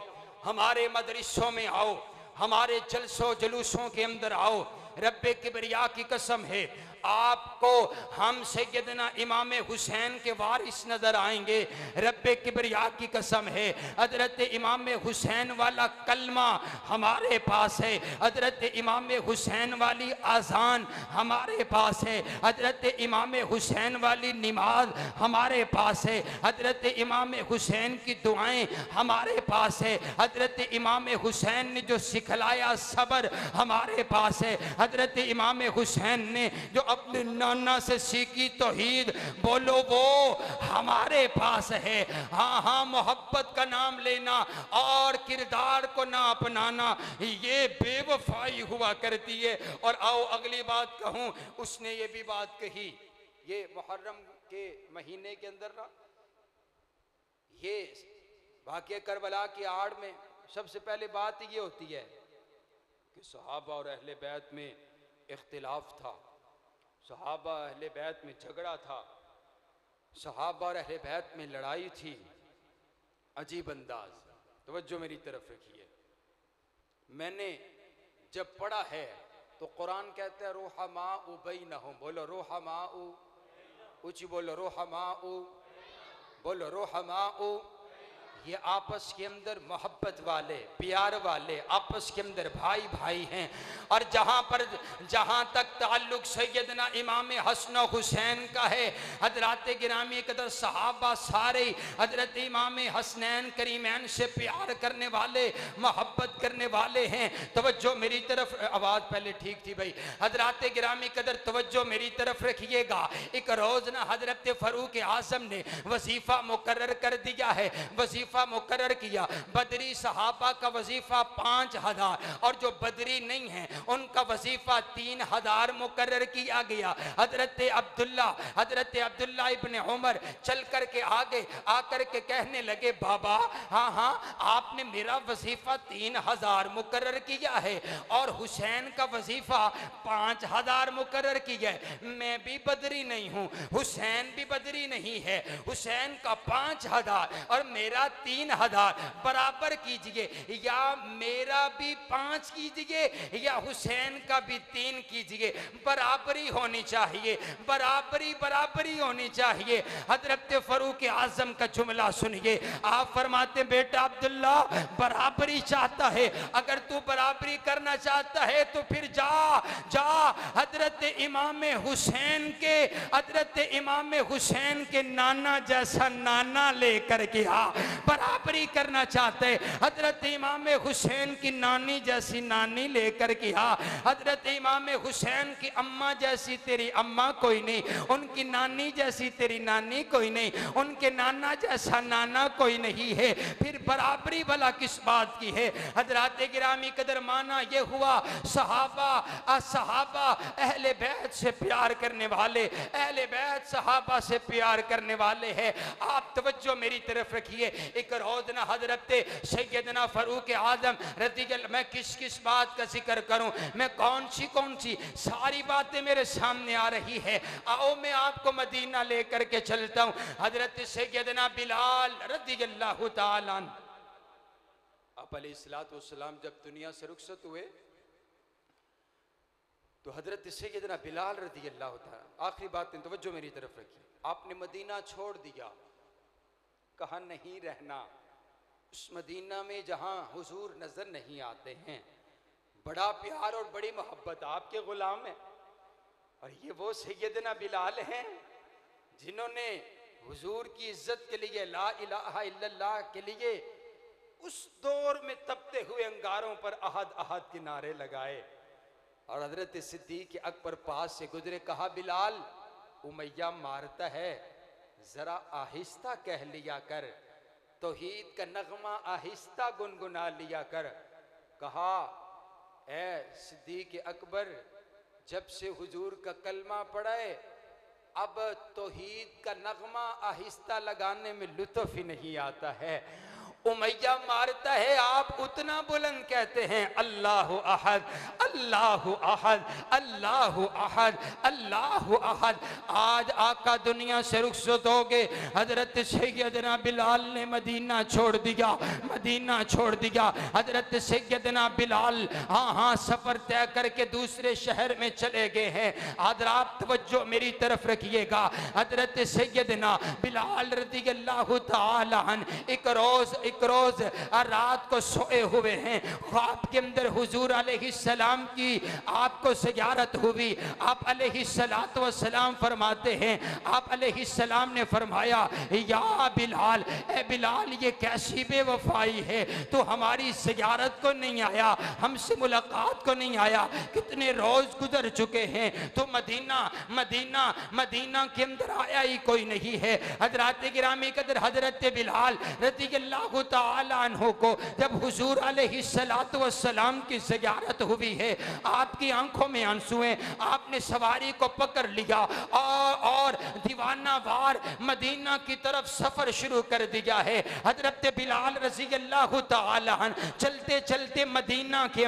हमारे मदरसों में आओ, हमारे जलसों जुलूसों के अंदर आओ। रब्बे किबरिया की कसम है, आपको हम सैयदना इमाम हुसैन के वारिस नजर आएंगे। रब्बे किबरिया की कसम है, हजरत इमाम हुसैन वाला कलमा हमारे पास है, हजरत इमाम हुसैन वाली आज़ान हमारे पास है, हजरत इमाम हुसैन वाली नमाज हमारे पास है, हजरत इमाम हुसैन की दुआएं हमारे पास है, हजरत इमाम हुसैन ने जो सिखलाया सब्र हमारे पास है, हजरत इमाम हुसैन ने जो अपने नाना से सीखी तौहीद बोलो वो हमारे पास है। हाँ हाँ, मोहब्बत का नाम लेना और किरदार को ना अपनाना ये बेवफाई हुआ करती है। और आओ अगली बात कहूँ, उसने ये भी बात कही, ये मुहर्रम के महीने के अंदर ना ये वाक़या करबला की आड़ में सबसे पहले बात ये होती है कि सहाबा और अहले बैत में इख्तिलाफ था, सहाबा अहले बैत में झगड़ा था, सहाबा और अहले बैत में लड़ाई थी। अजीब अंदाज, तवज्जो मेरी तरफ रखिए। मैंने जब पढ़ा है तो तो कुरान कहता है रुहमाउ बैनहुम, बोलो रुहमाउ, ऊंची बोलो रुहमाउ, बोलो रुहमाउ। ये आपस के अंदर मोहब्बत वाले, प्यार वाले, आपस के अंदर भाई भाई हैं। और जहाँ तक ताल्लुक सैयदना इमाम हसन हुसैन का है, हजरात गिरामी कदर सहाबा सारे हजरत इमाम हसनैन करीमैन से प्यार करने वाले, मोहब्बत करने वाले हैं। तवज्जो मेरी तरफ, आवाज़ पहले ठीक थी भाई। हजरात गिरामी कदर तवज्जो मेरी तरफ रखिएगा। एक रोज़ ना हजरत फ़ारूक आज़म ने वजीफ़ा मुकर्रर कर दिया है, वजीफ़ा मुकर्रर किया। बदरी सहाबा का वजीफा 5000 और जो बदरी नहीं है उनका वजीफा 3000 मुकर्रर किया गया। हजरत अब्दुल्ला इब्ने उमर चल करके आगे आकर के कहने लगे, बाबा हाँ आपने मेरा वजीफा 3000 मुकर्रर किया है और हुसैन का वजीफा 5000 मुकर्रर किया है। मैं भी बदरी नहीं हूँ, हुसैन भी बदरी नहीं है। हुसैन का 5000 और मेरा 3000 बराबर कीजिए, या मेरा भी 5 कीजिए या हुसैन का भी 3 कीजिए। बराबरी होनी चाहिए, बराबरी होनी चाहिए। हजरत फारूक आजम का जुमला सुनिए। आप फरमाते, बेटा अब्दुल्ला बराबरी चाहता है, अगर तू बराबरी करना चाहता है तो फिर जा हजरत इमाम हुसैन के नाना जैसा नाना लेकर के आ। बराबरी करना चाहते हजरत इमाम हुसैन की नानी जैसी नानी लेकर के आ। हजरत इमाम हुसैन की अम्मा जैसी तेरी अम्मा कोई नहीं, उनकी नानी जैसी तेरी नानी कोई नहीं, उनके नाना जैसा नाना कोई नहीं है। फिर बराबरी भला किस बात की है? हजरत गिरामी कदर माना ये हुआ, सहाबा अहले बैत से प्यार करने वाले, अहले बैत सहाबा से प्यार करने वाले हैं। आप तवज्जो मेरी तरफ रखिए। एक रोज ना हजरत सैयदना फारूक आजम रज़ियल्लाहु, मैं किस बात का जिक्र करूं, मैं कौन सी सारी बातें मेरे सामने आ रही है। आओ मैं आपको मदीना लेकर के चलता हूं। हजरत सैयदना बिलाल रज़ियल्लाहु ताला आप अलैहिस्सलातु वस्सलाम जब दुनिया से रुखसत हुए तो हजरत सैयदना बिलाल रज़ियल्लाहु ताला, आखिरी बात तवज्जो मेरी तरफ रखिए, आपने मदीना छोड़ दिया, कहा नहीं रहना उस मदीना में जहां हुजूर नजर नहीं आते हैं। बड़ा प्यार और बड़ी मोहब्बत आपके गुलाम है। और ये वो सैयदना बिलाल हैं जिन्होंने हुजूर की इज्जत के लिए, ला इलाहा इल्लल्लाह के लिए उस दौर में तपते हुए अंगारों पर अहद अहद के नारे लगाए। और हजरत सिद्दीक अकबर पास से गुजरे, कहा बिलाल उमैया मारता है, जरा आहिस्ता कह लिया कर, तौहीद का नगमा आहिस्ता गुनगुना लिया कर। कहा ए सिद्दीक अकबर, जब से हुजूर का कलमा पढ़े अब तौहीद का नगमा आहिस्ता लगाने में लुत्फ ही नहीं आता है। उमैया मारता है, आप उतना बुलंद कहते हैं अल्लाहु अहद अल्लाहु अहद अल्लाहु अहद अल्लाहु अहद। आज आका दुनिया से रुखसत हो गए। हजरत सैयदना बिलाल ने मदीना छोड़ दिया। हजरत सैयदना बिलाल हाँ सफर तय करके दूसरे शहर में चले गए हैं। हजरात तवज्जो मेरी तरफ रखिएगा। हजरत सैयदना बिलाल रज़ियल्लाहु ताला अन्हु एक रोज रात को सोए हुए हैं, ख्वाब के अंदर हुजूर अलैहिस्सलाम की आपको ज़ियारत हुई। आप अलैहिस्सलातु वस्सलाम फरमाते हैं, आप अलैहिस्सलाम ने फरमाया, या बिलाल, ए बिलाल ये कैसी बेवफाई है, तो हमारी ज़ियारत को नहीं आया, हमसे मुलाकात को नहीं आया, कितने रोज गुजर चुके हैं, तो मदीना के अंदर आया ही कोई नहीं है। हजरत गिरामी कदर हजरत बिलाल रज़ियल्लाहु ताला अन्हु को जब हुजूर अलैहिस्सलातु वस्सलाम की ज़ियारत हुई है, आपकी आंखों में आंसू हैं, आपने सवारी को पकड़ लिया और दीवाना वार मदीना की तरफ सफर शुरू कर दिया है। हजरत बिलाल रज़ियल्लाहु ताला अन्हु चलते चलते मदीना के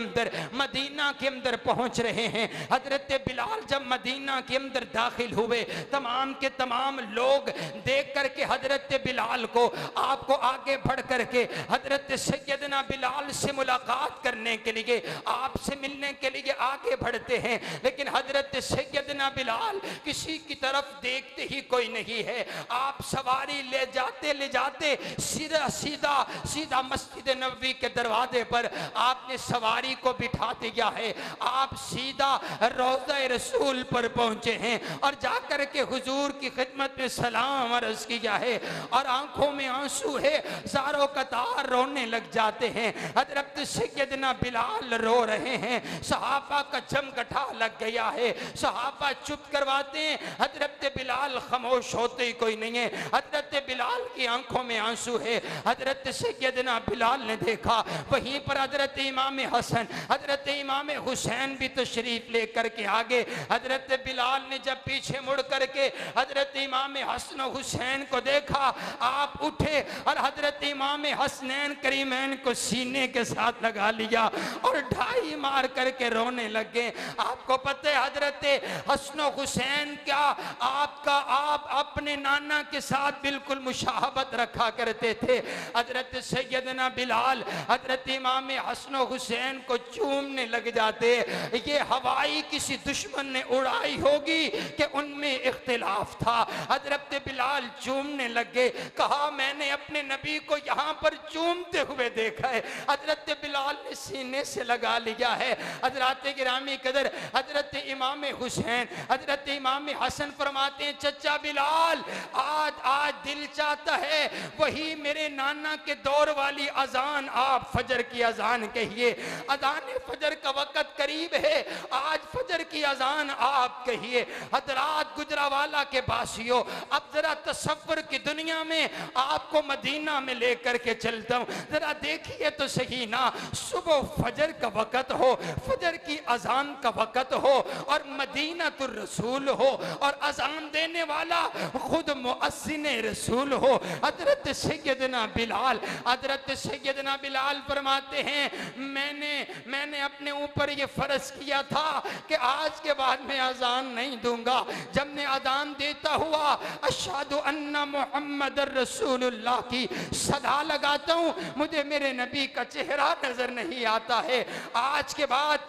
अंदर पहुंच रहे हैं। हजरत बिलाल जब मदीना के अंदर दाखिल हुए, तमाम के तमाम लोग देख करके हजरत बिलाल को आपको आगे बढ़कर करके हजरत सैयदना बिलाल से मुलाकात करने के लिए, आपसे मिलने के लिए आगे बढ़ते हैं। लेकिन हजरत सैयदना बिलाल किसी की तरफ देखते ही कोई नहीं है। आप सवारी ले जाते सीधा सीधा सीधा मस्जिद नबवी के दरवाजे पर आपने सवारी को बिठा दिया है। आप सीधा रोज़ा रसूल पर पहुंचे हैं और जाकर के हुजूर की खिदमत में सलाम अर्ज किया है और आंखों में आंसू है, सारों कतार रोने लग जाते हैं। हजरत सैयदना बिलाल रो रहे हैं, सहाबा का जमघटा लग गया है, सहाबा चुप करवाते हैं, हजरत बिलाल खामोश होते ही कोई नहीं है। हजरत बिलाल की आंखों में आंसू है। हजरत सैयदना बिलाल ने देखा वहीं पर हजरत इमाम हसन हजरत इमाम हुसैन भी तशरीफ लेकर के आगे। हजरत बिलाल ने जब पीछे मुड़ करके हजरत इमाम हसन हुसैन को देखा, आप उठे और हजरत इमाम हसनैन करीमैन को सीने के साथ लगा लिया और ढाई मार करके रोने लगे। आपको पता है हजरत हसन हुसैन क्या आप अपने नाना के साथ बिल्कुल मुशाहबत रखा करते थे। हजरत सैयदना बिलाल हजरत इमाम हसन हुसैन को चूमने लग जाते। ये हवाई किसी दुश्मन ने उड़ाई होगी कि उनमें इख्तिलाफ था। हजरत बिलाल चूमने लगे, कहा मैंने अपने नबी को यहाँ पर चूमते हुए देखा है। हजरत बिलाल ने सीने से लगा लिया है। हजरत गिरामी कदर हजरत इमाम हुसैन हजरत इमाम हसन फरमाते हैं, चचा बिलाल आज दिल चाहता है वही मेरे नाना के दौर वाली अजान आप फजर की अजान कहिए। अजान फजर का वक़्त करीब है, आज फजर की अजान आप कहिए। हजरात गुजरावाला के बासियों, अब जरा तसव्वुर की दुनिया में आपको मदीना में लेकर के चलता हूँ, जरा देखिए तो सही ना, सुबह फजर का वक़्त हो, फजर की अजान का वक़्त हो और मदीना तो रसूल हो और अजान देने वाला खुद मुअज्जिन रसूल हो हजरत सैयदना बिलाल। हजरत सैयदना बिलाल फरमाते हैं, मैंने अपने ऊपर ये फर्ज किया था कि आज के बाद मैं अजान नहीं दूंगा। जब मैं अजान देता हुआ अशहदु अन्ना मुहम्मदर रसूलुल्लाह की सदा लगाता हूँ, मुझे मेरे नबी का चेहरा नजर नहीं आता है। आज के बाद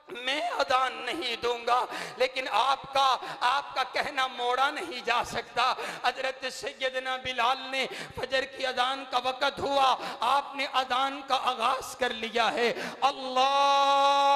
मैं अदान नहीं दूंगा, लेकिन आपका कहना मोड़ा नहीं जा सकता। हजरत सैयदना बिलाल ने फजर की अदान का वक़्त हुआ, आपने अदान का आगाज कर लिया है। अल्लाहु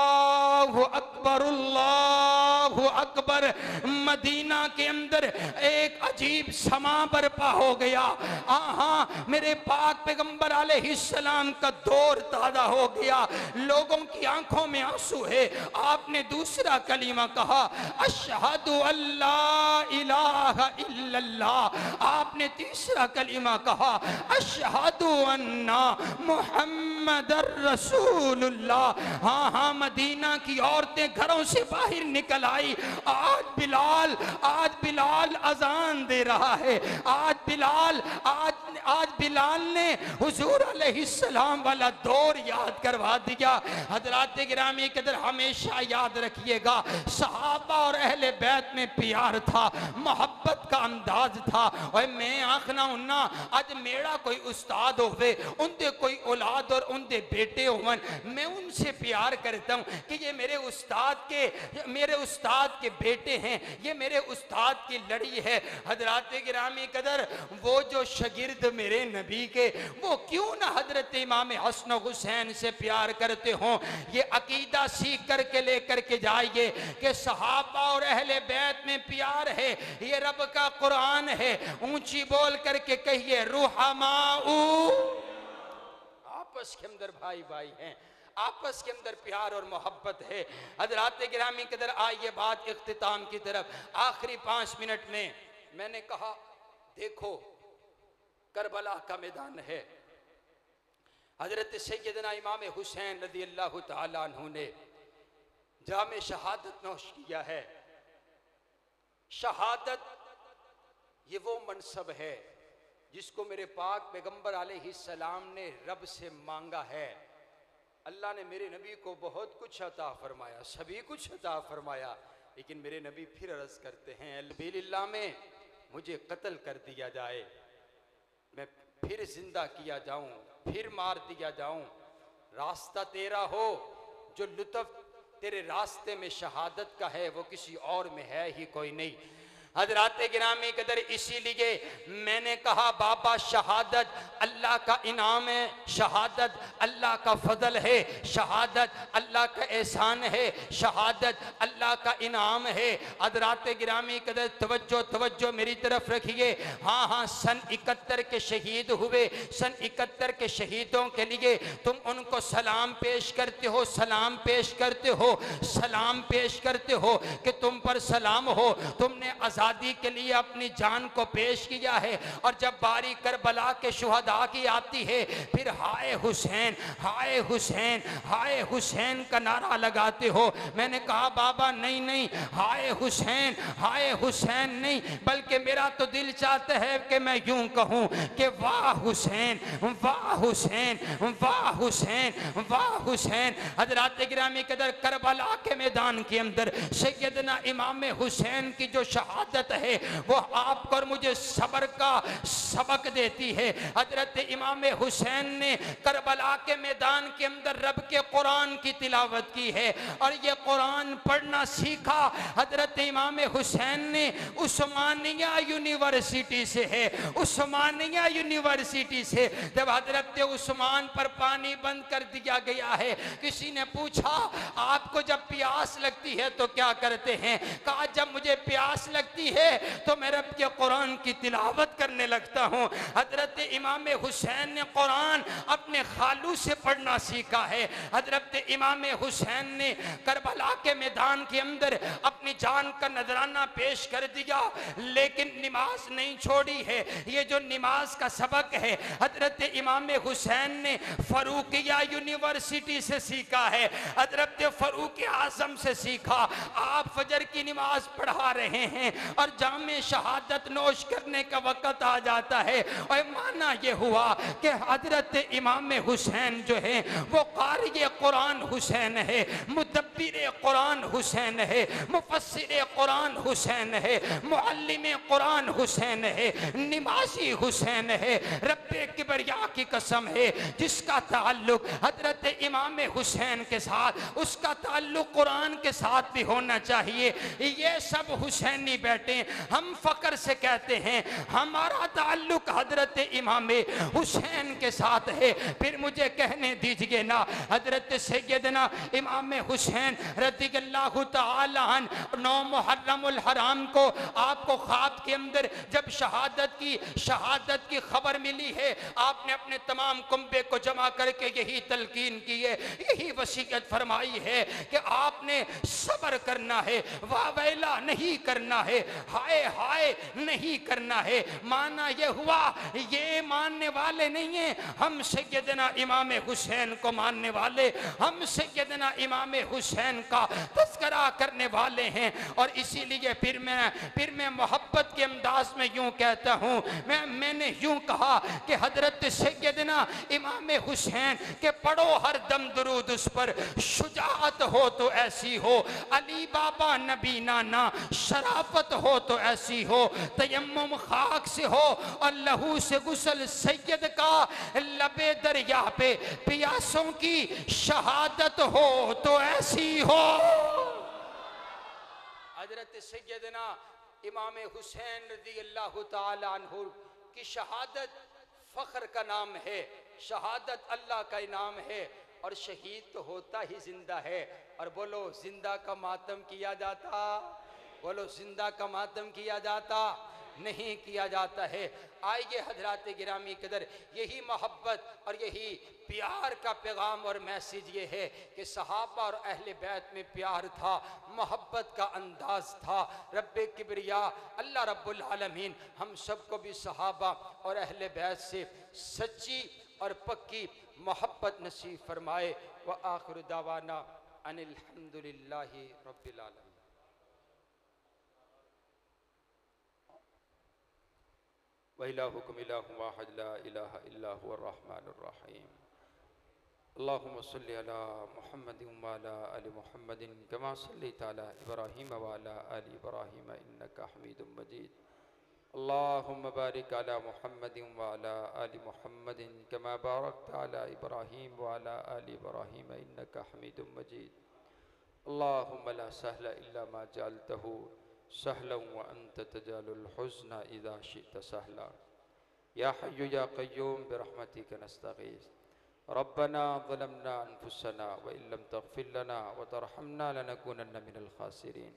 अकबर अल्लाहु अकबर। मदीना के अंदर एक अजीब समा बरपा हो गया। हाँ, मेरे पाक पैगंबर अलैहिस्सलाम का दौर ताज़ा हो गया, लोगों की आंखों में आंसू है। आपने दूसरा कलीमा कहा, अशहदु अल्ला इलाहा इल्लल्लाह। आपने तीसरा कलीमा कहा, अशहदु अन्ना मुहम्मदर रसूलुल्लाह। हाँ, मदीना की औरतें घरों से बाहर निकल आई। आज बिलाल अजान दे रहा है। आज बिलाल ने हुजूर अलैहिस्सलाम वाला दौर याद करवा दिया। हजरात गिरामी कदर हमेशा याद रखिएगा, सहाबा और अहले बैत में प्यार था, मोहब्बत का अंदाज था। और मैं आखना उन्ना अज मेरा कोई उस्ताद होवे, उनके कोई औलाद और उनके बेटे होवन, मैं उनसे प्यार करता हूँ कि ये मेरे उस्ताद के बेटे हैं, ये मेरे उस्ताद की लड़ी है। हजरात गिरामी कदर, वो जो शागिर्द मेरे नबी के, वो क्यों ना हजरत इमाम हसन हुसैन से प्यार करते हों। ये अकीदा सीख करके लेकर के जाइए कि सहाबा और अहले बैत में प्यार है, ये रब का कुरान है। ऊंची बोल करके कहिए, रुहमाऊ। आपस के अंदर भाई भाई हैं, आपस के अंदर प्यार और मोहब्बत है। हजरात गिरामी के अंदर आइए बात इख्तिताम की तरफ। आखिरी 5 मिनट में मैंने कहा, देखो करबला का मैदान है। हजरत सैयदना इमाम हुसैन रज़ी अल्लाह तआला अन्हु ने जामे शहादत नौश किया है। शहादत ये वो मनसब है जिसको मेरे पाक पैगंबर अलैहिस्सलाम ने रब से मांगा है। अल्लाह ने मेरे नबी को बहुत कुछ अता फरमाया, सभी कुछ अता फरमाया, लेकिन मेरे नबी फिर अर्ज करते हैं, अल्बिल्लाह में मुझे कत्ल कर दिया जाए, मैं फिर जिंदा किया जाऊं, फिर मार दिया जाऊं, रास्ता तेरा हो, जो लुत्फ तेरे रास्ते में शहादत का है वो किसी और में है ही कोई नहीं। हजरात गिरामी कदर, इसीलिए मैंने कहा बाबा शहादत अल्लाह का इनाम है, शहादत अल्लाह का फजल है, शहादत अल्लाह का एहसान है, शहादत अल्लाह का इनाम है। हजरात गिरामी कदर, तवज्जो तवज्जो मेरी तरफ रखिए। हाँ हाँ, सन 71 के शहीद हुए, सन 71 के शहीदों के लिए तुम उनको सलाम पेश करते हो, सलाम पेश करते हो, सलाम पेश करते हो कि तुम पर सलाम हो, तुमने आजादी के लिए अपनी जान को पेश किया है। और जब बारी करबला के शुहदा की आती है, फिर हाय हुसैन, हाय हुसैन, हाय हुसैन का नारा लगाते हो। मैंने कहा बाबा नहीं नहीं, हाय हुसैन, हाय हुसैन नहीं, बल्कि मेरा तो दिल चाहता है कि मैं यूं कहूं कि वाह हुसैन, वाह हुसैन, वाह हुसैन, वाह हुसैन। हजरात गिरामी कदर, करबला के मैदान के अंदर सैयदना इमाम हुसैन की जो शहादत है वो आपको और मुझे सब्र का सबक देती है। हजरत इमाम हुसैन ने करबला के मैदान के अंदर रब के कुरान की तिलावत की है और ये कुरान पढ़ना सीखा हजरत इमाम हुसैन ने उस्मानिया यूनिवर्सिटी से है, उस्मानिया यूनिवर्सिटी से। जब हजरत उस्मान पर पानी बंद कर दिया गया है, किसी ने पूछा आपको जब प्यास लगती है तो क्या करते हैं? कहा जब मुझे प्यास लगती है तो मैं रब के कुरान की तिलावत करने लगता हूं। हजरत इमाम हुसैन ने कुरान अपने खालू से पढ़ना सीखा है। हजरत इमाम हुसैन ने करबला के मैदान के अंदर अपनी जान का नजराना पेश कर दिया, लेकिन नमाज नहीं छोड़ी है। ये जो नमाज का सबक है हजरत इमाम हुसैन ने फरूकिया यूनिवर्सिटी से सीखा है, हजरत फरूक आजम से सीखा। आप फजर की नमाज पढ़ा रहे हैं और जामे शहादत नोश करने का वक्त आ जाता है और माना ये हुआ कि हजरत इमाम हुसैन जो है वो कारी कुरान हुसैन है, मुदब्बिर कुरान हुसैन है, मुफस्सिर कुरान हुसैन है, मुअल्लिम कुरान हुसैन है, नमाजी हुसैन है। रब्बे किबरिया की कसम है, जिसका ताल्लुक हजरत इमाम हुसैन के साथ उसका ताल्लुक कुरान के साथ भी होना चाहिए। ये सब हुसैनी बैठे, हम फकर से कहते हैं हमारा ताल्लुक हजरत इमाम हुसैन के साथ है। फिर मुझे कहने दीजिए ना, हजरत सैयदना इमाम हुसैन रज़ियल्लाहु तआला अन्हु 9 मुहर्रमुल हराम को आपको ख्वाब के अंदर जब शहादत की खबर मिली है, आपने अपने तमाम कुंबे को जमा करके यही तलकीन की है, यही वसीयत फरमाई है कि आपने सब्र करना है, वावेला नहीं करना है, हाय हाय नहीं करना है। माना ये हुआ, ये मानने वाले नहीं है, हम सैयदना इमाम हुसैन को मानने वाले, हम सैयदना इमाम हुसैन का तज़किरा करने वाले हैं। और इसीलिए फिर मैं मोहब्बत के अंदाज में यूं कहता हूं, मैंने यूं कहा कि हजरत सैयदना इमाम हुसैन के पढ़ो हर दम दुरूद उस पर, शुजाअत हो तो ऐसी हो, अली बाबा नबी नाना शराफत हो तो ऐसी हो, तयम्मुम खाक से हो और लहू से गुसल सैयद का लबे दरिया पे पियासों की शहादत हो तो ऐसी हो। हजरत सैयदना इमाम हुसैन रज़ियल्लाहु ताला अन्हु की शहादत फख्र का नाम है, शहादत अल्लाह का इनाम है और शहीद तो होता ही जिंदा है। और बोलो जिंदा का मातम किया जाता, बोलो जिंदा का मातम किया जाता नहीं किया जाता है। आइए हजरात गिरामी कदर, यही मोहब्बत और यही प्यार का पैगाम और मैसेज ये है कि सहाबा और अहले बैत में प्यार था, मोहब्बत का अंदाज था। रब्बे किबरिया अल्लाह रब्बुल आलमीन हम सबको भी सहाबा और अहले बैत से सच्ची और पक्की मोहब्बत नसीब फरमाए। व आखिर दावाना अनिल हम्दुलिल्लाहि रब्बिल आलमीन। वइलाहुकुम इलाहुम वाहिद ला इलाहा इल्ला हुवर रहमानुर रहीम। अल्लाहुम्मा सल्लि अला मुहम्मदिन व अला आलि मुहम्मदिन कमा सल्लैता अला इब्राहीम व अला आलि इब्राहीम इन्नका हमीदुम मजीद। अल्लाहुम्मा बारिक अला मुहम्मदिन व अला आलि मुहम्मदिन कमा बारकत अला इब्राहीम व अला आलि इब्राहीम इन्नका हमीदुम मजीद। अल्लाहुम्मा ला सहला इल्ला मा जअलतहु सहलन व अंत तजअलुल हुज़्न इज़ा शि'ता सहला। या हय्यु या क़य्यूम बिरहमतिका नस्तगीस। रब्बना ज़लमना अनफुसना व इल्लम तग़फिर लना व तरहमना लनकूनन्न मिनल ख़ासिरीन।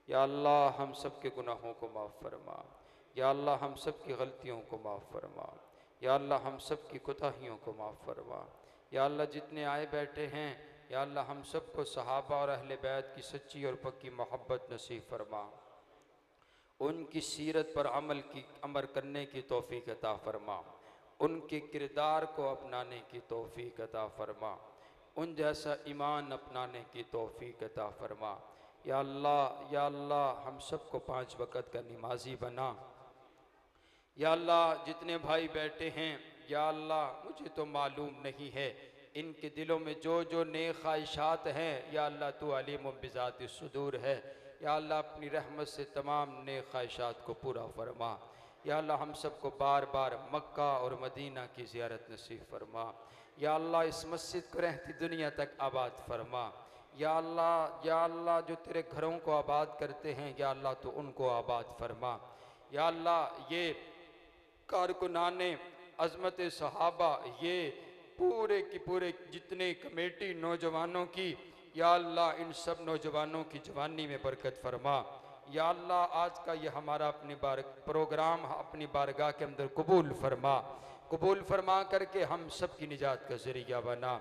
या अल्लाह हम सब के गुनाहों को माफ़ फरमा। या अल्लाह हम सब की गलतियों को माफ़ फरमा। या अल्लाह हम सब की कोताहियों को माफ़ फरमा। या अल्लाह जितने आए बैठे हैं, या अल्लाह हम सब को सहाबा और अहले बैत की सच्ची और पक्की मोहब्बत नसीब फरमा। उनकी सीरत पर अमल करने की तौफीक अता फरमा। उनके किरदार को अपनाने की तौफीक अता फरमा। उन जैसा ईमान अपनाने की तौफीक अता फरमा। या अल्लाह हम सबको 5 वक़्त का नमाजी बना। या अल्लाह जितने भाई बैठे हैं, या अल्लाह मुझे तो मालूम नहीं है इनके दिलों में जो जो नेक ख्वाहिशात हैं, या अल्लाह तू अलीम बिज़ाति सुदूर है। या अल्लाह अपनी रहमत से तमाम नेक ख्वाहिशात को पूरा फरमा। या अल्लाह हम सबको बार बार मक्का और मदीना की ज़ियारत नसीब फरमा। या अल्लाह इस मस्जिद को रहती दुनिया तक आबाद फरमा। या अल्लाह जो तेरे घरों को आबाद करते हैं, या अल्लाह तो उनको आबाद फरमा। या अल्लाह ये कारकुनाने अज़मत सहाबा, ये पूरे की पूरे जितने कमेटी नौजवानों की, या अल्लाह इन सब नौजवानों की जवानी में बरकत फरमा। या अल्लाह आज का ये हमारा प्रोग्राम अपनी बारगाह के अंदर कबूल फरमा करके हम सब की निजात का ज़रिया बना।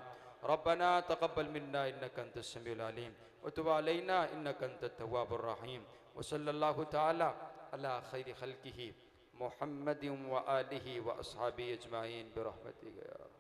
रब्बना तक़ब्बल मिन्ना इन्नका अंतस समीउल अलीम व तुब अलैना इन्नका अंतत तव्वाबुर रहीम व सल्लल्लाहु तआला अला खैरि खल्क़िही मुहम्मदिन व आलिहि व अस्हाबिही अजमाइन बिरहमतिका या